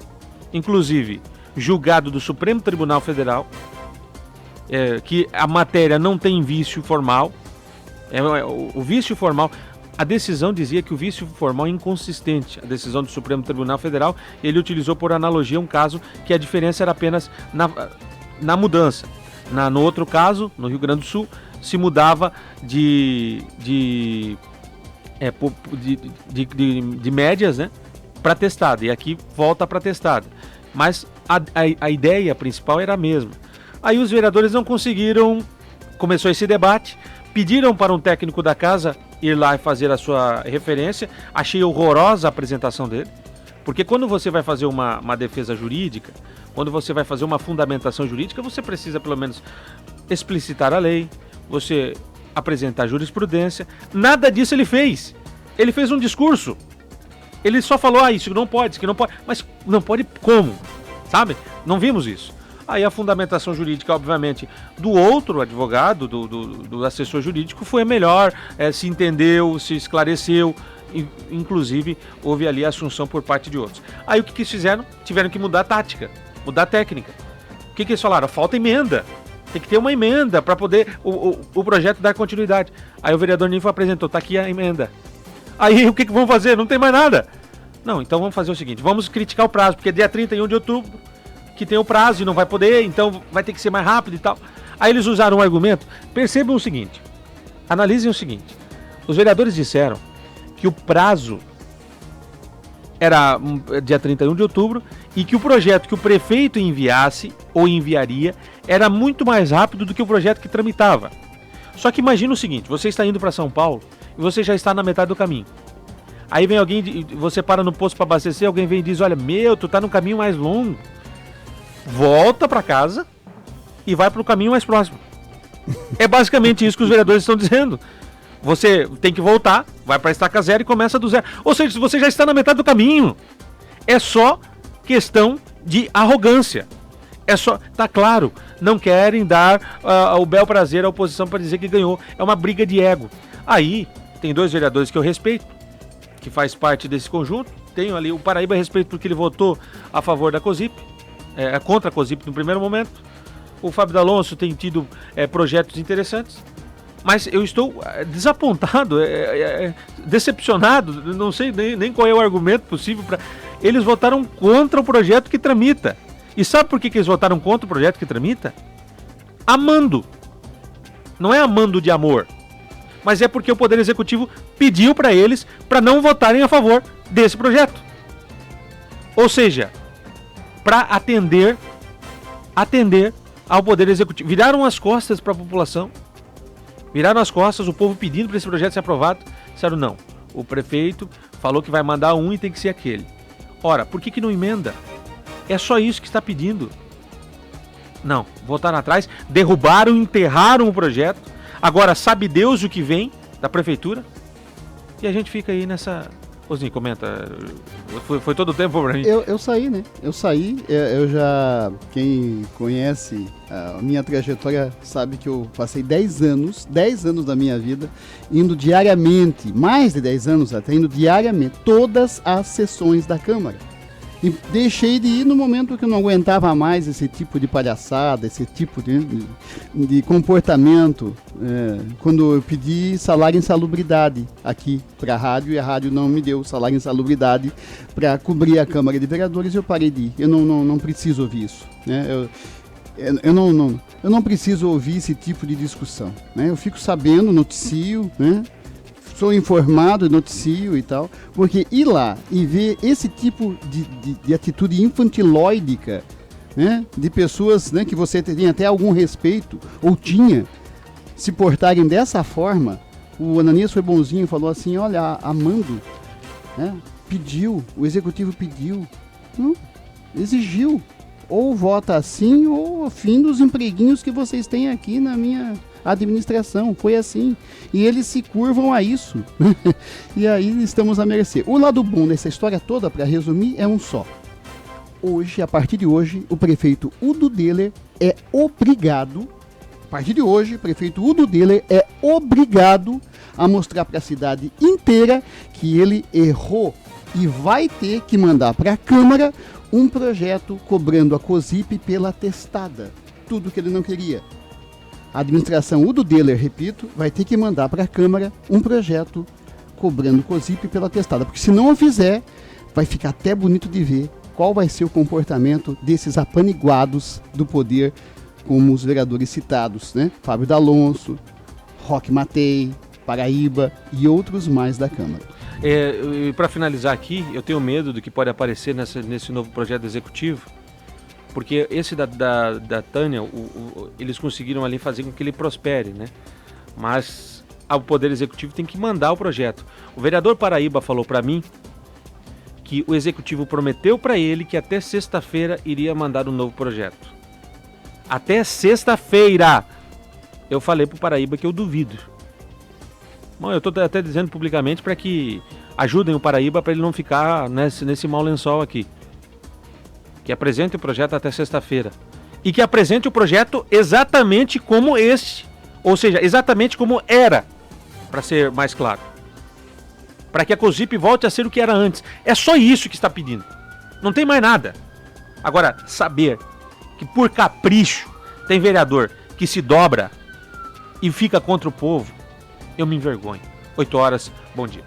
Speaker 1: inclusive julgado do Supremo Tribunal Federal, que a matéria não tem vício formal. O vício formal, a decisão dizia que o vício formal é inconsistente, a decisão do Supremo Tribunal Federal, ele utilizou por analogia um caso que a diferença era apenas na mudança. No outro caso, no Rio Grande do Sul, se mudava de médias, né, para testada, e aqui volta para testada. Mas a ideia principal era a mesma. Aí os vereadores não conseguiram, começou esse debate, pediram para um técnico da casa ir lá e fazer a sua referência. Achei horrorosa a apresentação dele, porque quando você vai fazer uma defesa jurídica, quando você vai fazer uma fundamentação jurídica, você precisa pelo menos explicitar a lei, você apresentar jurisprudência. Nada disso ele fez. Ele fez um discurso. Ele só falou, isso não pode, isso que não pode. Mas não pode como? Sabe? Não vimos isso. Aí a fundamentação jurídica, obviamente, do outro advogado, do assessor jurídico, foi a melhor, se entendeu, se esclareceu, inclusive houve ali a assunção por parte de outros. Aí o que eles fizeram? Tiveram que mudar a tática, mudar a técnica. O que eles falaram? Falta emenda. Tem que ter uma emenda para poder o projeto dar continuidade. Aí o vereador Ninfo apresentou, tá aqui a emenda. Aí o que vamos fazer? Não tem mais nada. Não, então vamos fazer o seguinte, vamos criticar o prazo, porque dia 31 de outubro que tem o prazo e não vai poder, então vai ter que ser mais rápido e tal. Aí eles usaram um argumento. Percebam o seguinte, analisem o seguinte, os vereadores disseram que o prazo era dia 31 de outubro e que o projeto que o prefeito enviasse ou enviaria era muito mais rápido do que o projeto que tramitava. Só que imagina o seguinte, você está indo para São Paulo e você já está na metade do caminho. Aí vem alguém, você para no posto para abastecer, alguém vem e diz, olha, tu tá no caminho mais longo. Volta para casa e vai para o caminho mais próximo. É basicamente isso que os vereadores estão dizendo. Você tem que voltar, vai para a estaca zero e começa do zero. Ou seja, você já está na metade do caminho. É só questão de arrogância. É só, tá claro, não querem dar o bel prazer à oposição para dizer que ganhou. É uma briga de ego. Aí, tem dois vereadores que eu respeito, que faz parte desse conjunto. Tenho ali o Paraíba, respeito porque ele votou a favor da COSIP. Contra a COSIP no primeiro momento. O Fábio D'Alonso tem tido projetos interessantes, mas eu estou desapontado, decepcionado, não sei nem qual é o argumento possível para... Eles votaram contra o projeto que tramita. E sabe por que eles votaram contra o projeto que tramita? Amando. Não é amando de amor, mas é porque o Poder Executivo pediu para eles para não votarem a favor desse projeto. Ou seja, para atender ao Poder Executivo. Viraram as costas para a população, viraram as costas, o povo pedindo para esse projeto ser aprovado. Disseram não, o prefeito falou que vai mandar um e tem que ser aquele. Ora, por que não emenda? É só isso que está pedindo. Não, voltaram atrás, derrubaram, enterraram o projeto. Agora sabe Deus o que vem da prefeitura. E a gente fica aí nessa... Ozinho, comenta. Foi todo o tempo pra mim.
Speaker 2: Eu saí, né? Eu já... Quem conhece a minha trajetória sabe que eu passei 10 anos da minha vida indo diariamente, mais de 10 anos até, indo diariamente, todas as sessões da Câmara. E deixei de ir no momento que eu não aguentava mais esse tipo de palhaçada, esse tipo de comportamento, quando eu pedi salário insalubridade aqui para a rádio, e a rádio não me deu salário insalubridade para cobrir a Câmara de Vereadores, eu parei de ir. Eu não preciso ouvir isso, né? Eu não preciso ouvir esse tipo de discussão, né? Eu fico sabendo, noticio, né? Sou informado, noticio e tal, porque ir lá e ver esse tipo de atitude infantilóidica, né, de pessoas, né, que você tem até algum respeito, ou tinha, se portarem dessa forma. O Ananias foi bonzinho e falou assim, olha, a Mando, né, pediu, o executivo pediu, não, exigiu, ou vota assim, ou fim dos empreguinhos que vocês têm aqui na minha administração, foi assim, e eles se curvam a isso, e aí estamos à mercê. O lado bom dessa história toda, para resumir, é um só. Hoje, a partir de hoje, o prefeito Udo Deller é obrigado, a partir de hoje, o prefeito Udo Deller é obrigado a mostrar para a cidade inteira que ele errou e vai ter que mandar para a Câmara um projeto cobrando a COSIP pela testada, tudo que ele não queria. A administração Udo Deller, repito, vai ter que mandar para a Câmara um projeto cobrando COSIP pela testada, porque se não o fizer, vai ficar até bonito de ver qual vai ser o comportamento desses apaniguados do poder, como os vereadores citados, né? Fábio D'Alonso, Roque Matei, Paraíba e outros mais da Câmara.
Speaker 1: Para finalizar aqui, eu tenho medo do que pode aparecer nesse novo projeto executivo, porque esse da Tânia, eles conseguiram ali fazer com que ele prospere, né? Mas o Poder Executivo tem que mandar o projeto. O vereador Paraíba falou para mim que o Executivo prometeu para ele que até sexta-feira iria mandar um novo projeto. Até sexta-feira! Eu falei pro Paraíba que eu duvido. Bom, eu estou até dizendo publicamente para que ajudem o Paraíba para ele não ficar nesse mau lençol aqui. Que apresente o projeto até sexta-feira. E que apresente o projeto exatamente como este. Ou seja, exatamente como era, para ser mais claro. Para que a COSIP volte a ser o que era antes. É só isso que está pedindo. Não tem mais nada. Agora, saber que por capricho tem vereador que se dobra e fica contra o povo, eu me envergonho. 8 horas, bom dia.